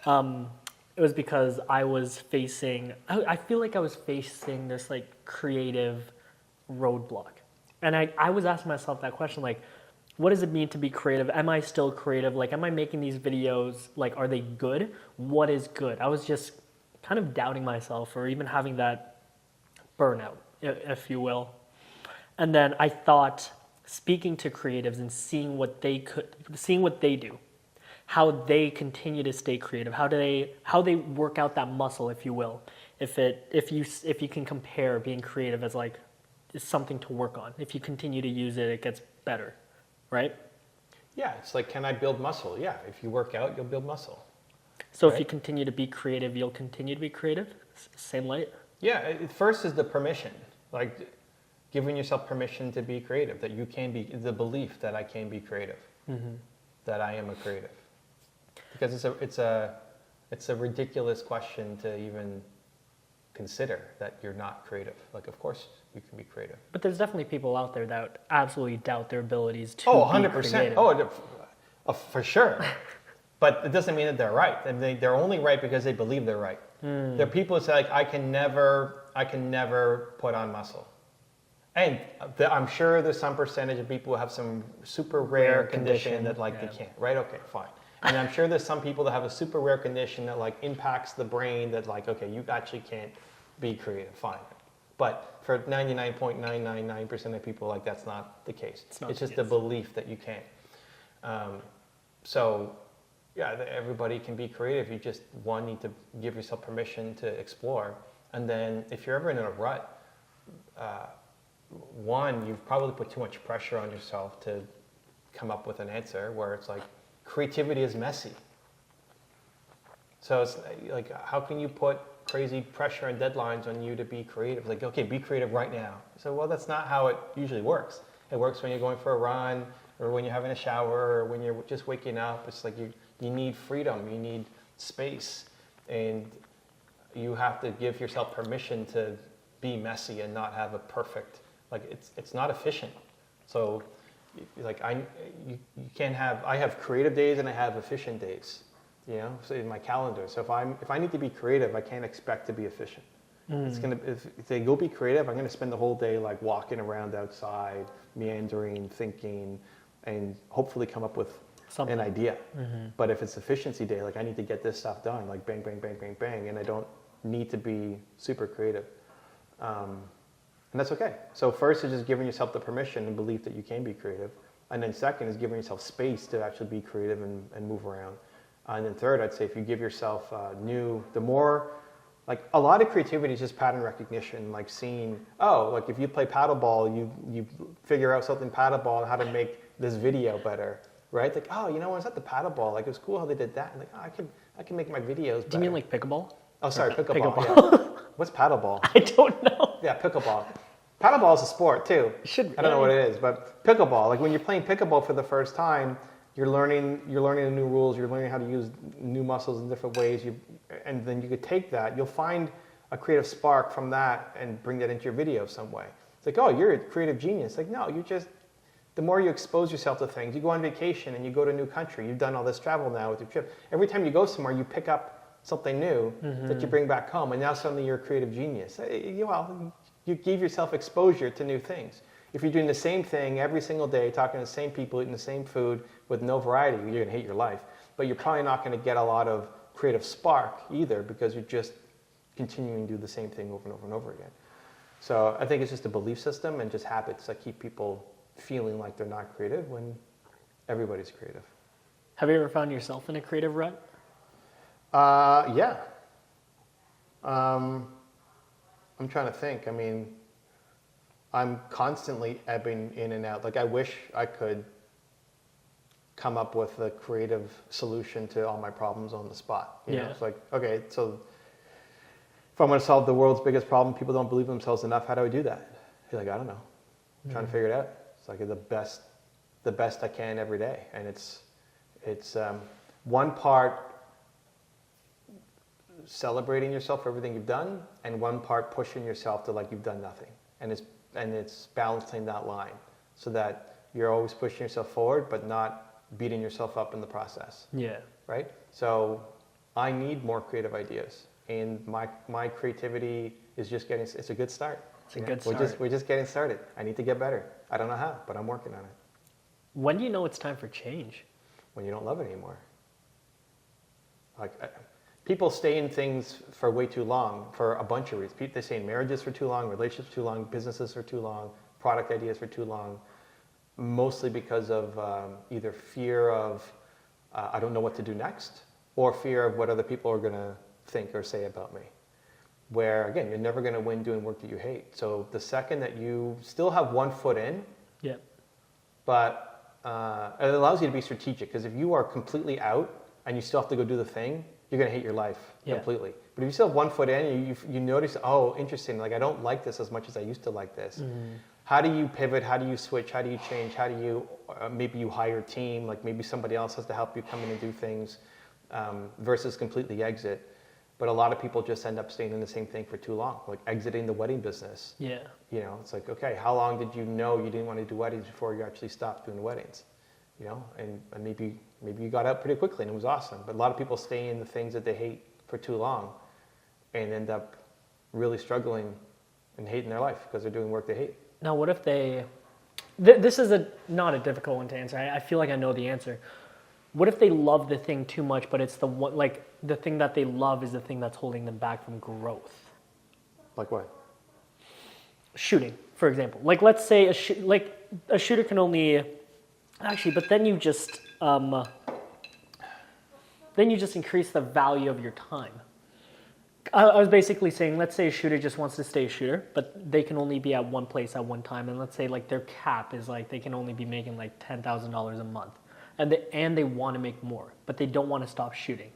it was because I feel like I was facing this like creative roadblock. And I was asking myself that question, like, what does it mean to be creative? Am I still creative? Like, am I making these videos? Like, are they good? What is good? I was just kind of doubting myself, or even having that burnout, if you will. And then I thought, speaking to creatives and seeing what they do, how they continue to stay creative, how they work out that muscle, if you will. If you can compare being creative as like something to work on. If you continue to use it, it gets better, right? Yeah, it's like, can I build muscle? Yeah, if you work out, you'll build muscle. So right? If you continue to be creative, you'll continue to be creative? Same light? Yeah, first is the permission. Like giving yourself permission to be creative, that you can be, the belief that I can be creative, that I am a creative. Because it's a ridiculous question to even consider that you're not creative. Like, of course you can be creative. But there's definitely people out there that absolutely doubt their abilities to 100%. be creative. For sure. But it doesn't mean that they're right. And they're only right because they believe they're right. There are people who say, like, I can never put on muscle. And I'm sure there's some percentage of people who have some super rare condition that they can't, right? Okay, fine. And I'm sure there's some people that have a super rare condition that like impacts the brain that like, okay, you actually can't be creative, fine. But for 99.999% of people, like that's not the case. It's just the belief that you can't. So yeah, everybody can be creative. You just, one, need to give yourself permission to explore. And then if you're ever in a rut, one, you've probably put too much pressure on yourself to come up with an answer, where it's like, creativity is messy. So it's like, how can you put crazy pressure and deadlines on you to be creative? Like, okay, be creative right now. So, well, that's not how it usually works. It works when you're going for a run, or when you're having a shower, or when you're just waking up. It's like you need freedom, you need space, and you have to give yourself permission to be messy and not have a perfect, like it's not efficient. So like you can't have, I have creative days and I have efficient days, you know, so in my calendar. So if I need to be creative, I can't expect to be efficient. It's gonna, if they go be creative, I'm gonna spend the whole day like walking around outside, meandering, thinking, and hopefully come up with an idea. But if it's efficiency day, like I need to get this stuff done, like bang, bang, bang, bang, bang, and I don't need to be super creative. And that's okay. So first is just giving yourself the permission and belief that you can be creative. And then second is giving yourself space to actually be creative and move around. And then third, I'd say if you give yourself the more, like a lot of creativity is just pattern recognition, like seeing, oh, like if you play paddleball, you figure out something paddleball and how to make this video better, right? Like, oh, you know, when I was at the paddleball, like it was cool how they did that. And like, oh, I can make my videos better. Do you mean like pickleball? Oh, sorry, pickleball. Yeah. What's paddleball? I don't know. Yeah, pickleball. Paddleball is a sport too. Should be. I don't know what it is, but pickleball, like when you're playing pickleball for the first time, you're learning the new rules, you're learning how to use new muscles in different ways, and then you could take that, you'll find a creative spark from that and bring that into your video some way. It's like, oh, you're a creative genius. Like, no, the more you expose yourself to things, you go on vacation and you go to a new country, you've done all this travel now with your trip. Every time you go somewhere, you pick up something new that you bring back home, and now suddenly you're a creative genius. Well, you give yourself exposure to new things. If you're doing the same thing every single day, talking to the same people, eating the same food with no variety, you're going to hate your life. But you're probably not going to get a lot of creative spark either, because you're just continuing to do the same thing over and over and over again. So I think it's just a belief system and just habits that keep people feeling like they're not creative when everybody's creative. Have you ever found yourself in a creative rut? Yeah. I'm trying to think. I mean, I'm constantly ebbing in and out. Like I wish I could come up with a creative solution to all my problems on the spot. You know, it's like, okay, so if I'm going to solve the world's biggest problem, people don't believe themselves enough. How do I do that? You're like, I don't know. I'm trying to figure it out. It's like the best I can every day. And it's one part celebrating yourself for everything you've done, and one part pushing yourself to like you've done nothing. And it's balancing that line so that you're always pushing yourself forward, but not beating yourself up in the process. Yeah. Right? So I need more creative ideas. And my creativity is just it's a good start. It's a good start. We're just getting started. I need to get better. I don't know how, but I'm working on it. When do you know it's time for change? When you don't love it anymore. Like people stay in things for way too long for a bunch of reasons. They stay in marriages for too long, relationships for too long, businesses for too long, product ideas for too long, mostly because of either fear of I don't know what to do next, or fear of what other people are going to think or say about me. Where, again, you're never going to win doing work that you hate. So the second that you still have one foot in, but it allows you to be strategic. Because if you are completely out and you still have to go do the thing, you're going to hate your life completely. But if you still have one foot in, you notice, oh, interesting, like I don't like this as much as I used to like this. How do you pivot? How do you switch? How do you change? How do you, maybe you hire a team, like maybe somebody else has to help you come in and do things versus completely exit. But a lot of people just end up staying in the same thing for too long, like exiting the wedding business. Yeah. You know, it's like, okay, how long did you know you didn't want to do weddings before you actually stopped doing weddings? You know, and maybe you got out pretty quickly and it was awesome. But a lot of people stay in the things that they hate for too long and end up really struggling and hating their life because they're doing work they hate. Now, what if they, this is not a difficult one to answer. I feel like I know the answer. What if they love the thing too much, but it's the one, like the thing that they love is the thing that's holding them back from growth? Like what? Shooting, for example. Like let's say a shooter can only, actually, but then you just increase the value of your time. I was basically saying, let's say a shooter just wants to stay a shooter, but they can only be at one place at one time, and let's say like their cap is like they can only be making like $10,000 a month. And they want to make more, but they don't want to stop shooting.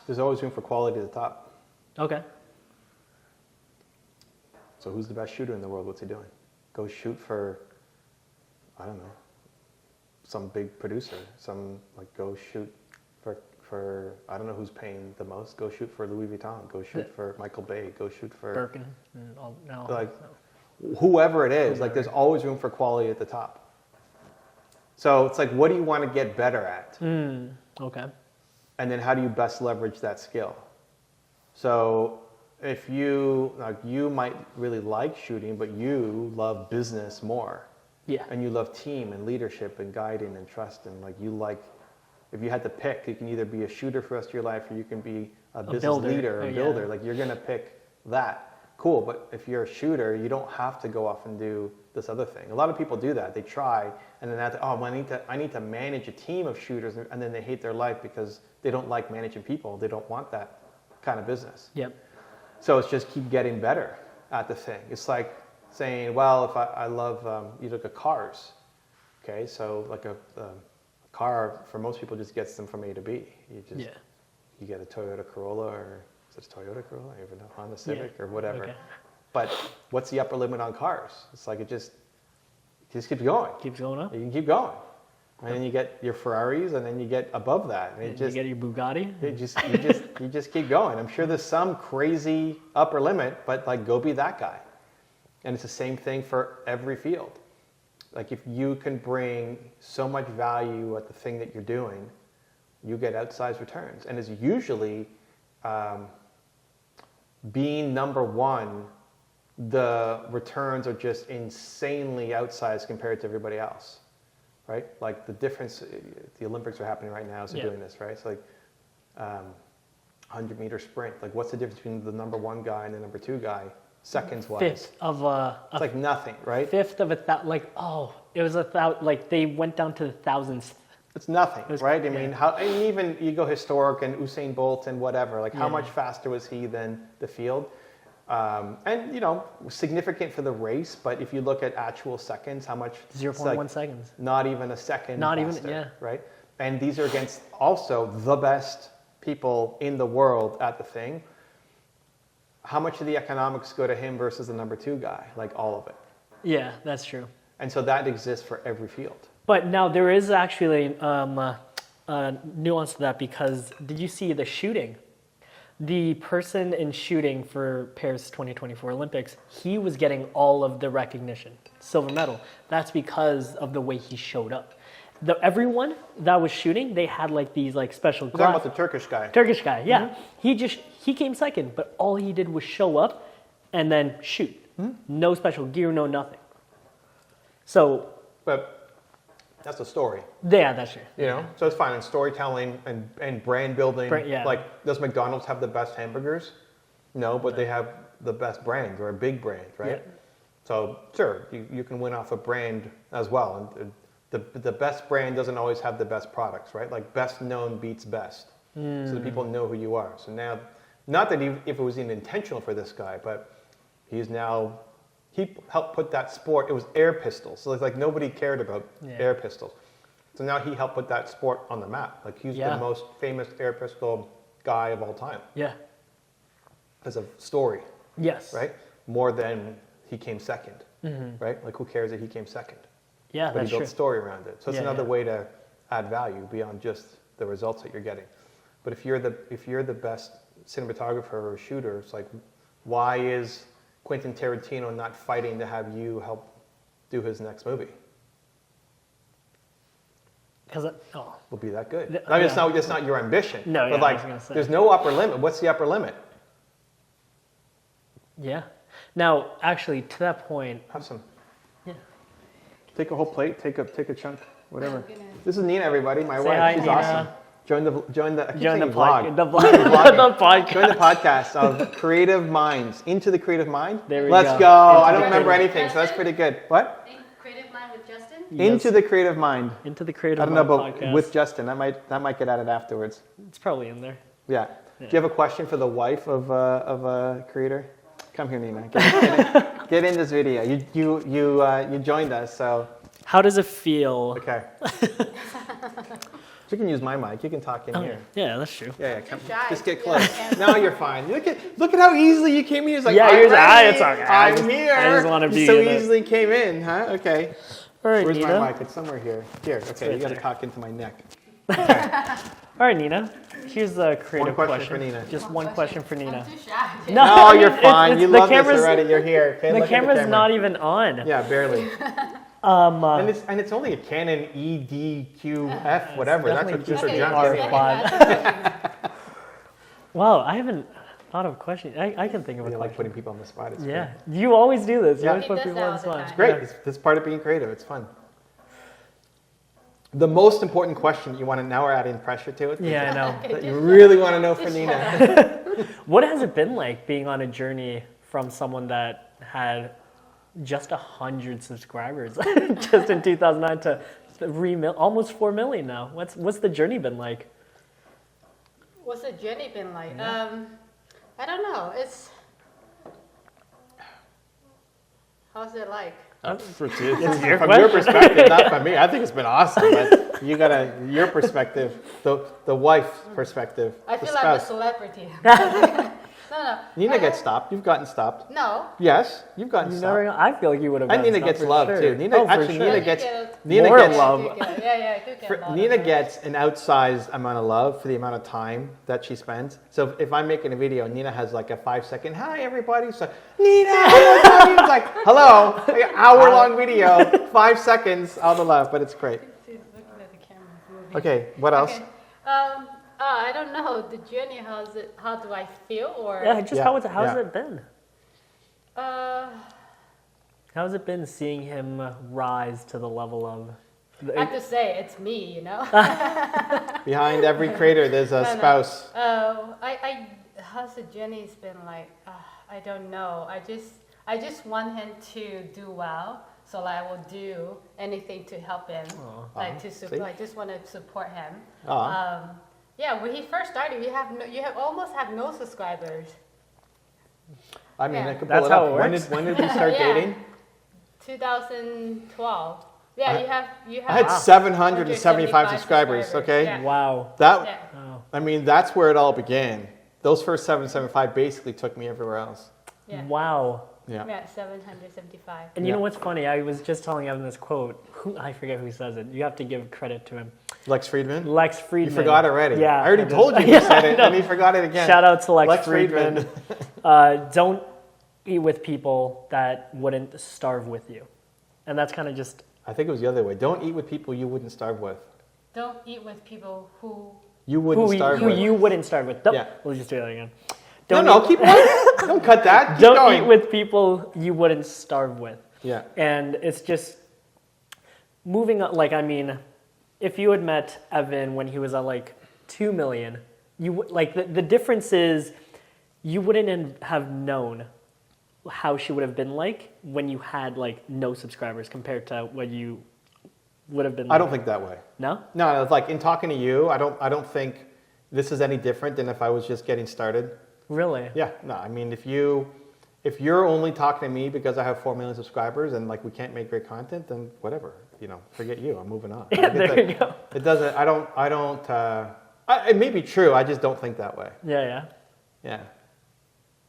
There's always room for quality at the top. Okay. So who's the best shooter in the world? What's he doing? Go shoot for, I don't know, some big producer. Go shoot for I don't know who's paying the most. Go shoot for Louis Vuitton. Go shoot for Michael Bay. Go shoot for Birkin. And all, no, like whoever it is. Like there's always room for quality at the top. So it's like, what do you want to get better at? Okay. And then how do you best leverage that skill? So if you might really like shooting, but you love business more. Yeah. And you love team and leadership and guiding and trust and like you like, if you had to pick, you can either be a shooter for the rest of your life or you can be a business leader or a builder. Yeah. Like you're going to pick that. Cool, but if you're a shooter, you don't have to go off and do this other thing. A lot of people do that. They try, and then I need to manage a team of shooters, and then they hate their life because they don't like managing people. They don't want that kind of business. Yep. So it's just keep getting better at the thing. It's like saying, well, if I love, you look at cars, okay? So like a car, for most people, just gets them from A to B. You get a Toyota Corolla or... Is it Toyota Corolla? I even know, Honda Civic or whatever. Okay. But what's the upper limit on cars? It's like it just keeps going. Keeps going up. You can keep going, and then you get your Ferraris, and then you get above that, and you get your Bugatti. You just keep going. I'm sure there's some crazy upper limit, but like go be that guy. And it's the same thing for every field. Like if you can bring so much value at the thing that you're doing, you get outsized returns, and it's usually being number one, the returns are just insanely outsized compared to everybody else, right? Like the difference, the Olympics are happening right now, so doing this, right? So like 100-meter sprint, like what's the difference between the number one guy and the number two guy, seconds-wise? Fifth of it's like nothing, right? Fifth of it was like they went down to the thousandth. It's nothing, right? I mean, and even you go historic and Usain Bolt and whatever, like how much faster was he than the field? And significant for the race, but if you look at actual seconds, how much? 0.1 seconds. Not even a second. Not faster, even, yeah. Right. And these are against also the best people in the world at the thing. How much of the economics go to him versus the number 2 guy? Like all of it. Yeah, that's true. And so that exists for every field. But now there is actually a nuance to that, because did you see the shooting? The person in shooting for Paris 2024 Olympics, he was getting all of the recognition, silver medal. That's because of the way he showed up. Everyone that was shooting, they had like these like special You're talking about the Turkish guy. Turkish guy, yeah. He came second, but all he did was show up and then shoot. No special gear, no nothing. So, But that's a story. yeah, that's true. So it's fine. And storytelling and brand building. Yeah. Like, does McDonald's have the best hamburgers? No, but they have the best brand, or a big brand, right? Yeah. So sure, you can win off a brand as well. And the best brand doesn't always have the best products, right? Like best known beats best. So the people know who you are. So now, not that if it was even intentional for this guy, but he helped put that sport, it was air pistols. So it's like nobody cared about air pistols. So now he helped put that sport on the map. Like he's the most famous air pistol guy of all time. Yeah. As a story. Yes. Right? More than he came second. Right? Like who cares that he came second? Yeah, But that's he built true. story around it. So it's Yeah, another yeah. way to add value beyond just the results that you're getting. But if you're the best cinematographer or shooter, it's like, why is Quentin Tarantino not fighting to have you help do his next movie? Because Will be that good. I mean, it's not your ambition. No, but yeah, I like, was gonna say. there's no upper limit. What's the upper limit? yeah. Now, actually, to that point, Have some. yeah. Take a whole plate. Take a chunk. Whatever. Oh, goodness. This is Nina, everybody. My Say wife. hi, She's Nina. awesome. Join the. I keep Join the saying vlog. the Vlogging. podcast. Join the podcast of Creative Minds. Into the Creative Mind. There we Let's go. go. I don't the remember creative- anything, so that's pretty good. What? Creative Mind with Justin? Into the Creative Mind. Into the creative. I don't know Mind about podcast. with Justin. That might get added afterwards. It's probably in there. Yeah. Do you have a question for the wife of a creator? Come here, Nina. Get in this video. You joined us, so How does it feel? okay. You can use my mic. You can talk in here. Yeah, that's true. Yeah, come. shy. Just get Yeah, close. No, you're fine. Look at how easily you came in. It's like, Yeah, I'm you're like, ready. it's okay. I'm here. I just wanna be You so in it. easily came in, huh? Okay. All right, Where's Nina. my mic? It's somewhere here. Here. Okay, right you got to there. talk into my neck. All right, Nina. Here's the creative One question for Nina. Just one question for Nina. I'm too shy. No, Oh, I mean, you're fine. it's You the love this camera's- already. You're here. Okay, The look at camera's camera. not even on. Yeah, barely. And it's only a Canon EDQF, whatever. That's what definitely super just junk. R5. Anyway. Wow, I haven't thought of a question. I can think of a You like question. putting people on the spot. It's Yeah, you always do this. You Yeah. always He put does people that on all the the spot. time. great. Yeah. This part of being creative. It's fun. The most important question you want to now we're adding pressure to it. Yeah, I know. That you really want to know for Nina. What has it been like being on a journey from someone that had just 100 subscribers just in 2009 to almost 4 million now? What's the journey been like? What's the journey been like? I don't know. How's it like? From your your question. perspective, not from me. I think it's been awesome, but you gotta your perspective, the wife's perspective, I the feel like I'm a spouse. celebrity. No. Nina gets stopped. You've gotten stopped. No. Yes, you've gotten You stopped. never, I feel like you would have. And Nina gotten gets stuff for love sure. too. Nina Oh, for actually sure. Nina You gets get- Nina More gets love. Yeah, you get a lot Nina of love. gets an outsized amount of love for the amount of time that she spends. So if I'm making a video, Nina has like a 5-second, hi everybody. So Nina, it's like, hello, like an hour-long video, 5 seconds, all the love, but it's great. She's looking at the camera. moving. Okay, what else? Okay. I don't know the journey. How do I feel? Or Yeah, just Yeah, how's yeah. it been? How's it been seeing him rise to the level of? I have to say it's me. You know. Behind every creator, there's a No. spouse. How's the journey's been like? I don't know. I just want him to do well, so like, I will do anything to help him. Like to see? I just want to support him. Aw. Yeah, when he first started, you almost have no subscribers. I mean, Yeah. I could That's pull it how up. it works? When did we start Yeah. dating? 2012. Yeah, you have. I had 775 subscribers. Okay, Yeah. Wow. that Yeah. Oh. I mean, that's where it all began. Those first 775 basically took me everywhere else. Yeah. Wow. Yeah. Yeah, 775. And you know Yeah. what's funny? I was just telling Evan this quote. I forget who says it. You have to give credit to him. Lex Friedman. Lex Friedman. You forgot already. Yeah. I already did. told you you said it, I and know. you forgot it again. Shout out to Lex, Lex Friedman. Friedman. Don't eat with people that wouldn't starve with you. And that's kind of just, I think it was the other way. Don't eat with people you wouldn't starve with. Don't eat with people who. You wouldn't starve who with. you wouldn't starve with. Yeah. We'll just do that again. No, eat- keep going. Don't cut that. Keep Don't going. eat with people you wouldn't starve with. Yeah. And it's just moving on. Like, I mean, if you had met Evan when he was at like 2 million, the difference is you wouldn't have known how she would have been like when you had like no subscribers compared to what you would have been. I don't think that way. No? No, it's like in talking to you, I don't think this is any different than if I was just getting started. Really? Yeah, no, I mean, if you're only talking to me because I have 4 million subscribers and like we can't make great content, then whatever, forget you. I'm moving on. Yeah, there you go. It doesn't. I don't. It may be true. I just don't think that way. Yeah. Yeah.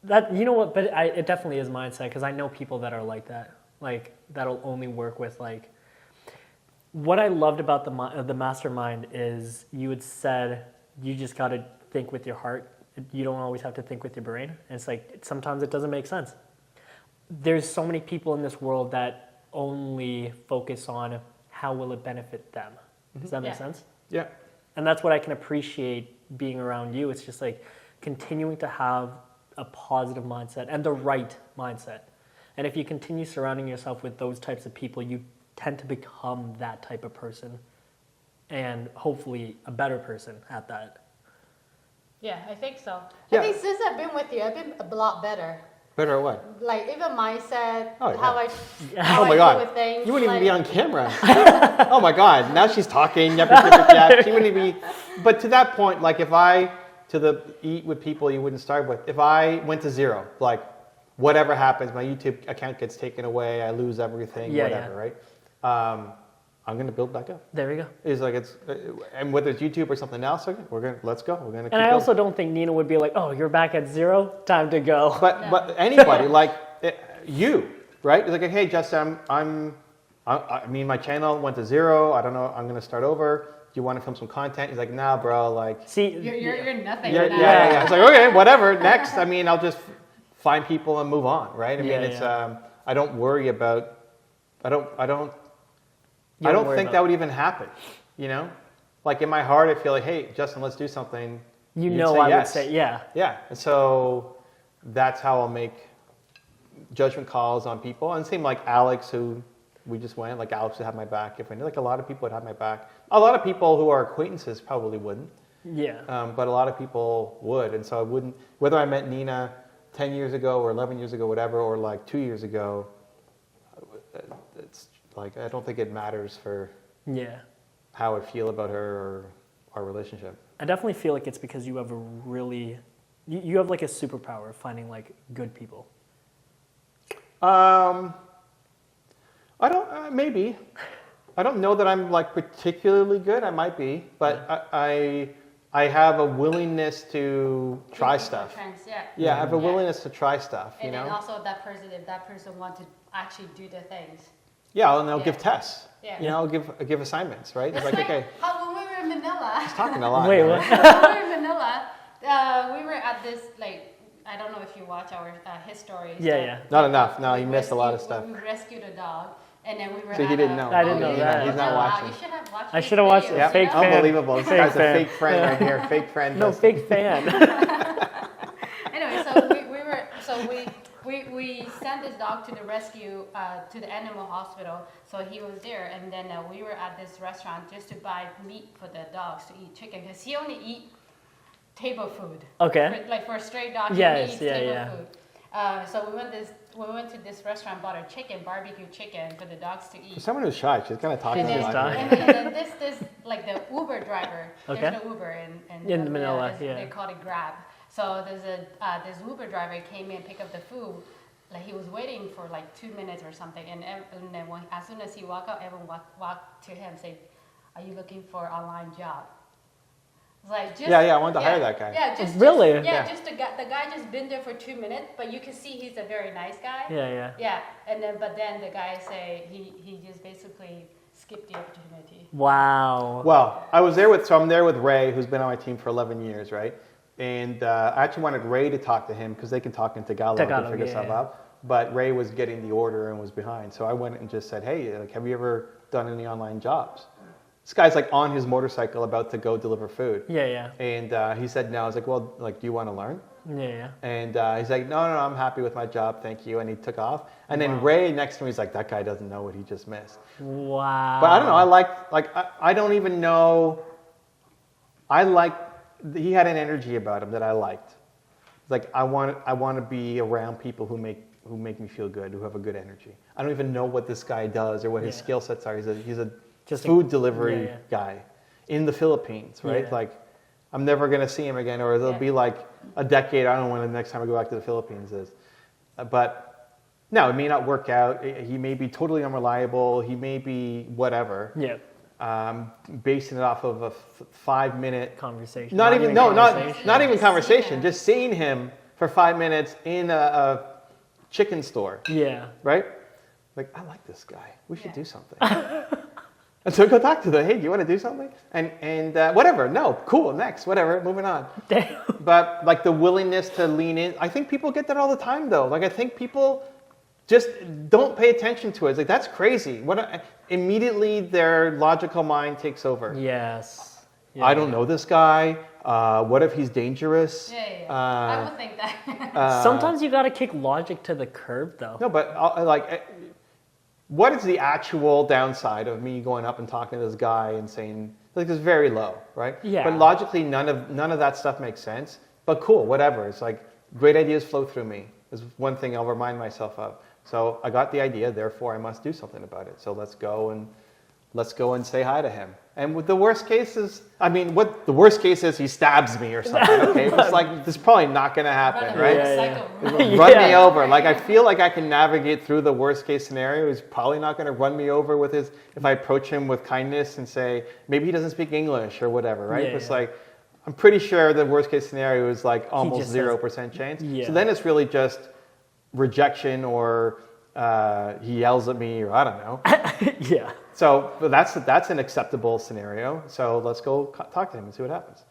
That, you know what? But it definitely is mindset, because I know people that are like that. Like, that'll only work with like. What I loved about the mastermind is you had said you just got to think with your heart. You don't always have to think with your brain. And it's like, sometimes it doesn't make sense. There's so many people in this world that only focus on how will it benefit them. Does that make sense? Yeah. And that's what I can appreciate being around you. It's just like continuing to have a positive mindset and the right mindset. And if you continue surrounding yourself with those types of people, you tend to become that type of person, and hopefully a better person at that. Yeah, I think so. Yeah. I think since I've been with you, I've been a lot better. Better or what? Like even mindset, Oh, yeah. how I Oh my God. deal with things. You wouldn't even like, be on camera. Oh my God. Now she's talking. Yeah. She wouldn't even be. But to that point, like eat with people you wouldn't starve with. If I went to zero, like whatever happens, my YouTube account gets taken away, I lose everything, whatever, right? I'm going to build back up. There we go. It's like and whether it's YouTube or something else, okay, let's go. We're going to. And I also don't think Nina would be like, "Oh, you're back at zero, time to go." But anybody like you, right? It's like, hey, Justin, I mean, my channel went to zero. I don't know. I'm going to start over. Do you want to film some content? He's like, nah, bro. Like, See, you're nothing. yeah, with that. yeah. It's like, okay, whatever. Next, I mean, I'll just find people and move on, right? I mean, Yeah, it's yeah. I don't worry about. I don't You don't worry think about that would even happen. Like in my heart, I feel like, hey, Justin, let's do something. you You'd know, say I yes. would say, yeah. Yeah, and so that's how I'll make judgment calls on people. And same like Alex, who we just went, like Alex would have my back. If I knew, like a lot of people would have my back. A lot of people who are acquaintances probably wouldn't, Yeah. but a lot of people would. And so I wouldn't, whether I met Nina 10 years ago or 11 years ago, whatever, or like 2 years ago, it's like, I don't think it matters for Yeah. how I feel about her or our relationship. I definitely feel like it's because you have you have like a superpower of finding like good people. I don't, maybe. I don't know that I'm like particularly good. I might be, but I have a willingness to try Looking for stuff. trends, yeah. Yeah, I have a Yeah. willingness to try stuff, you And then know? also if that person wants to actually do the things. Yeah, and I'll Yeah. give tests. Yeah. You know, I'll give assignments, right? It's It's like, okay, how when we were in Manila. he's talking a lot. Wait, now. what? When we were in Manila, we were at this I don't know if you watch our his stories. Yeah, but yeah. Not enough. No, we you missed a lot of rescued- stuff. We rescued a dog, and then we were. So he at didn't a- know. I didn't know you that. didn't He's not know. watching. You should have watched. I his should have watched videos, it. Yep, Fake fan. unbelievable. This Fake guy's fan. a fake friend right here. Fake friend. No, fake fan. Anyway, we sent this dog to the rescue to the animal hospital. So he was there, and then we were at this restaurant just to buy meat for the dogs to eat chicken because he only eat table food. Okay. For a stray dog, Yes, he eats yeah, table yeah. food. So we went to this restaurant, bought a barbecue chicken for the dogs to For eat. someone who's shy, she's kind of talking And a just lot. shy. here. then, and then this like the Uber driver. Okay. There's no Uber in In Manila, it's- yeah. They call it Grab. So there's this Uber driver came in, pick up the food. Like he was waiting for like 2 minutes or something, and then as soon as he walked out, everyone walked to him, say, "Are you looking for an online job?" It's like just I wanted to hire that guy. Yeah, just just the guy just been there for 2 minutes, but you can see he's a very nice guy. Yeah, and then the guy say he just basically skipped the opportunity. Wow. Well, I'm there with Ray, who's been on my team for 11 years, right? And I actually wanted Ray to talk to him because they can talk in Tagalog and figure stuff out. But Ray was getting the order and was behind. So I went and just said, hey, like, have you ever done any online jobs? This guy's like on his motorcycle about to go deliver food. And he said no. I was like, well, like, do you want to learn? And he's like, no, I'm happy with my job, thank you. And he took off. And then Ray next to me, he's like, that guy doesn't know what he just missed. Wow. But I don't know. I don't even know. He had an energy about him that I liked. Like, I want to be around people who make me feel good, who have a good energy. I don't even know what this guy does or what his skill sets are. He's a food delivery guy in the Philippines, right? Like, I'm never going to see him again, or it'll be like a decade. I don't know when the next time I go back to the Philippines is. But no, it may not work out. He may be totally unreliable. He may be whatever. Basing it off of a 5-minute conversation. Not even conversation. Just seeing him for 5 minutes in a chicken store. Right? Like, I like this guy. We should do something. And so go talk to them. Hey, do you want to do something? And whatever. No, cool. Next, whatever. Moving on. Damn. But like the willingness to lean in. I think people get that all the time, though. Like, I think people just don't pay attention to it. It's like, that's crazy. Immediately their logical mind takes over. I don't know this guy. What if he's dangerous? I would think that. Sometimes you got to kick logic to the curb, though. No, but what is the actual downside of me going up and talking to this guy and saying, like, it's very low, right? But logically, none of that stuff makes sense. But cool, whatever. It's like, great ideas flow through me. Is one thing I'll remind myself of. So I got the idea, therefore I must do something about it. So let's go and say hi to him. And with the worst case is, the worst case is he stabs me or something. Okay, it's like, this is probably not going to happen, right? Run me over. Like, I feel like I can navigate through the worst case scenario. He's probably not going to run me over if I approach him with kindness and say, maybe he doesn't speak English or whatever, right? It's like, I'm pretty sure the worst case scenario is like almost 0% chance. So then it's really just rejection, or he yells at me, or I don't know. So that's an acceptable scenario. So let's go talk to him and see what happens.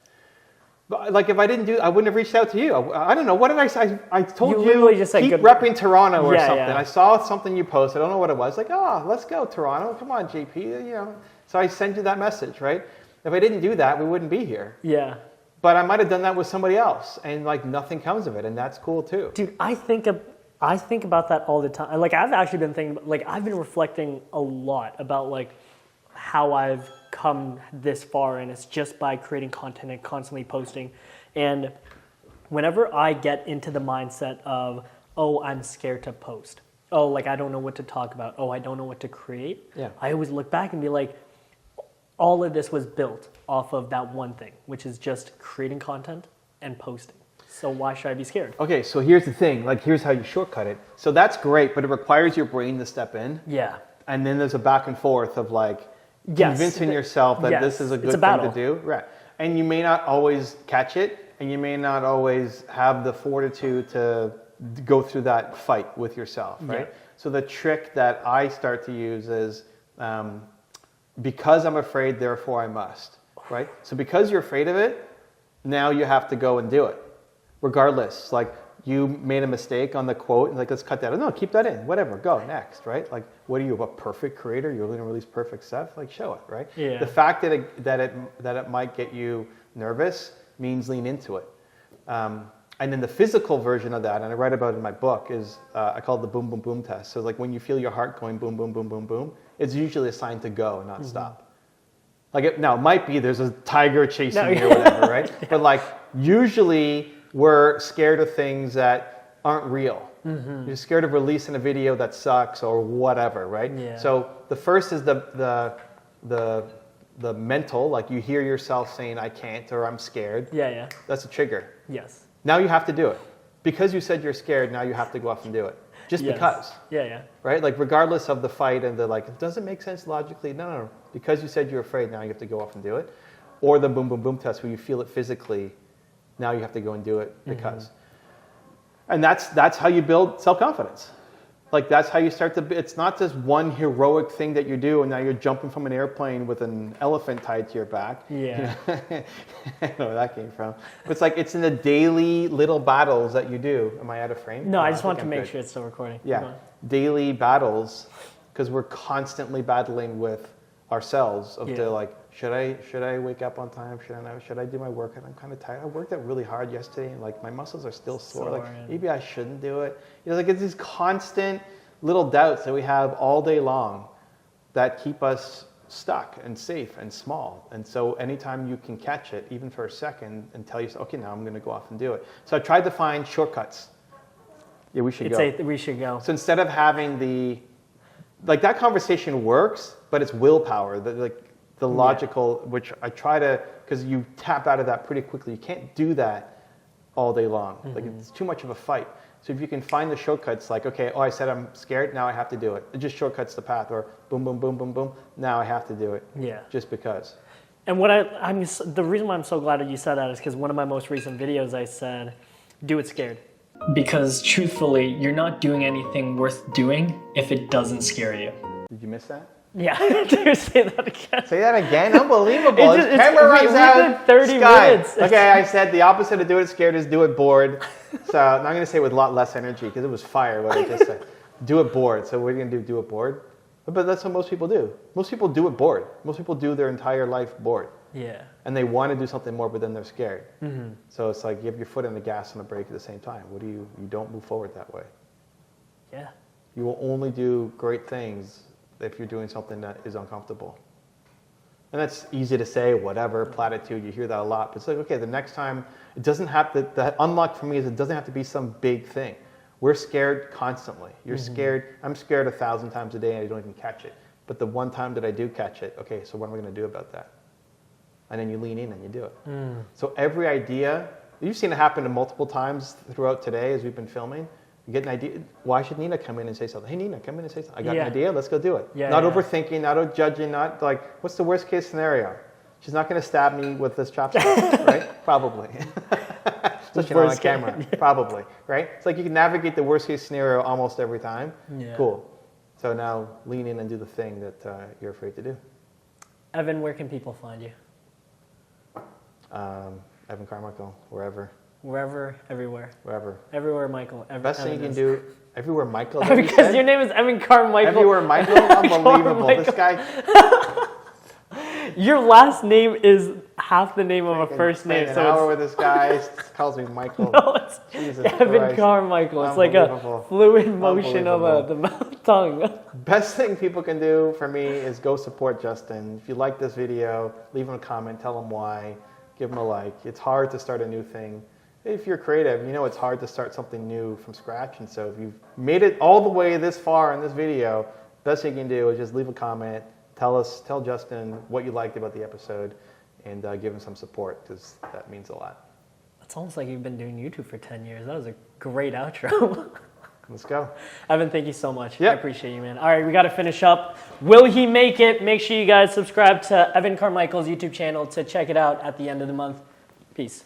But like, if I didn't I wouldn't have reached out to you. I don't know. What did I say? I told you just said keep repping Toronto or something. I saw something you posted. I don't know what it was. Like, let's go Toronto. Come on, JP. You know. So I sent you that message, right? If I didn't do that, we wouldn't be here. But I might have done that with somebody else, and like, nothing comes of it, and that's cool too. Dude, I think about that all the time. Like, I've actually been thinking, like, I've been reflecting a lot about like how I've come this far, and it's just by creating content and constantly posting. And whenever I get into the mindset of, oh, I'm scared to post, oh, like, I don't know what to talk about, oh, I don't know what to create, I always look back and be like, all of this was built off of that one thing, which is just creating content and posting. So why should I be scared? Okay, so here's the thing. Like, here's how you shortcut it. So that's great, but it requires your brain to step in. And then there's a back and forth of like convincing yourself that this is a good thing to do. Right. And you may not always catch it, and you may not always have the fortitude to go through that fight with yourself, right? So the trick that I start to use is, because I'm afraid, therefore I must, right? So because you're afraid of it, now you have to go and do it. Regardless, like, you made a mistake on the quote, and like, let's cut that out. No, keep that in, whatever, go, next, right? Like, what are you, a perfect creator? You're going to release perfect stuff? Like, show it, right? The fact that it might get you nervous means lean into it. And then the physical version of that, and I write about it in my book, is I call it the boom, boom, boom test. So like, when you feel your heart going boom, boom, boom, boom, boom, it's usually a sign to go, not stop. Like, it might be there's a tiger chasing you or whatever, right? But like, usually we're scared of things that aren't real. You're scared of releasing a video that sucks or whatever, right? So the first is the mental, like, you hear yourself saying, I can't, or I'm scared. That's a trigger. Now you have to do it. Because you said you're scared, now you have to go off and do it. Just because. Yeah. Right? Like regardless of the fight and the like, it doesn't make sense logically. No. Because you said you're afraid, now you have to go off and do it. Or the boom, boom, boom test where you feel it physically, now you have to go and do it because. And that's how you build self-confidence. Like that's how you start to, it's not just one heroic thing that you do and now you're jumping from an airplane with an elephant tied to your back. Yeah. I don't know where that came from. But it's like, it's in the daily little battles that you do. Am I out of frame? No, I just want to make sure it's still recording. Yeah. Daily battles, because we're constantly battling with ourselves of the like, should I wake up on time? Should I do my workout? I'm kind of tired. I worked out really hard yesterday and like my muscles are still sore. Like maybe I shouldn't do it. You know, like it's these constant little doubts that we have all day long that keep us stuck and safe and small. And so anytime you can catch it, even for a second, and tell yourself, okay, now I'm going to go off and do it. So I tried to find shortcuts. Yeah, we should go. We should go. So instead of having like that conversation works, but it's willpower. The logical, which I try to, because you tap out of that pretty quickly. You can't do that all day long. Like it's too much of a fight. So if you can find the shortcuts, like, okay, I said I'm scared, now I have to do it. It just shortcuts the path, or boom, boom, boom, boom, boom, now I have to do it. Yeah. Just because. And the reason why I'm so glad that you said that is because one of my most recent videos I said, do it scared. Because truthfully, you're not doing anything worth doing if it doesn't scare you. Did you miss that? Yeah, say that again. Say that again? Unbelievable. It's memorized out 30 minutes. Okay, I said the opposite of do it scared is do it bored. So now I'm going to say it with a lot less energy because it was fire what I just said. Do it bored. So what are you going to do it bored? But that's what most people do. Most people do it bored. Most people do their entire life bored. Yeah. And they want to do something more, but then they're scared. So it's like you have your foot on the gas and the brake at the same time. You don't move forward that way. Yeah. You will only do great things if you're doing something that is uncomfortable. And that's easy to say, whatever, platitude, you hear that a lot. But it's like, okay, the next time, it doesn't have to, the unlock for me is it doesn't have to be some big thing. We're scared constantly. You're scared, I'm scared 1,000 times a day and I don't even catch it. But the one time that I do catch it, okay, so what am I going to do about that? And then you lean in and you do it. So every idea, you've seen it happen multiple times throughout today as we've been filming. You get an idea. Why should Nina come in and say something? Hey, Nina, come in and say something. I got an idea. Let's go do it. Not overthinking, not judging, not like, what's the worst case scenario? She's not going to stab me with this chopstick, right? Probably. Especially not on camera. Probably, right? It's like you can navigate the worst case scenario almost every time. Yeah. Cool. So now lean in and do the thing that you're afraid to do. Evan, where can people find you? Evan Carmichael, wherever. Wherever, everywhere. Wherever. Everywhere, Michael. Best thing you can do, everywhere, Michael. Because your name is Evan Carmichael. Everywhere, Michael. Unbelievable. This guy. Your last name is half the name of a first name. So an hour with this guy calls me Michael. No, it's Jesus Evan Christ. Carmichael. It's like a fluid motion of the tongue. Best thing people can do for me is go support Justin. If you like this video, leave him a comment. Tell him why. Give him a like. It's hard to start a new thing. If you're creative, you know it's hard to start something new from scratch. And so if you've made it all the way this far in this video, best thing you can do is just leave a comment. Tell Justin what you liked about the episode, and give him some support because that means a lot. It's almost like you've been doing YouTube for 10 years. That was a great outro. Let's go. Evan, thank you so much. Yep. I appreciate you, man. All right, we got to finish up. Will he make it? Make sure you guys subscribe to Evan Carmichael's YouTube channel to check it out at the end of the month. Peace.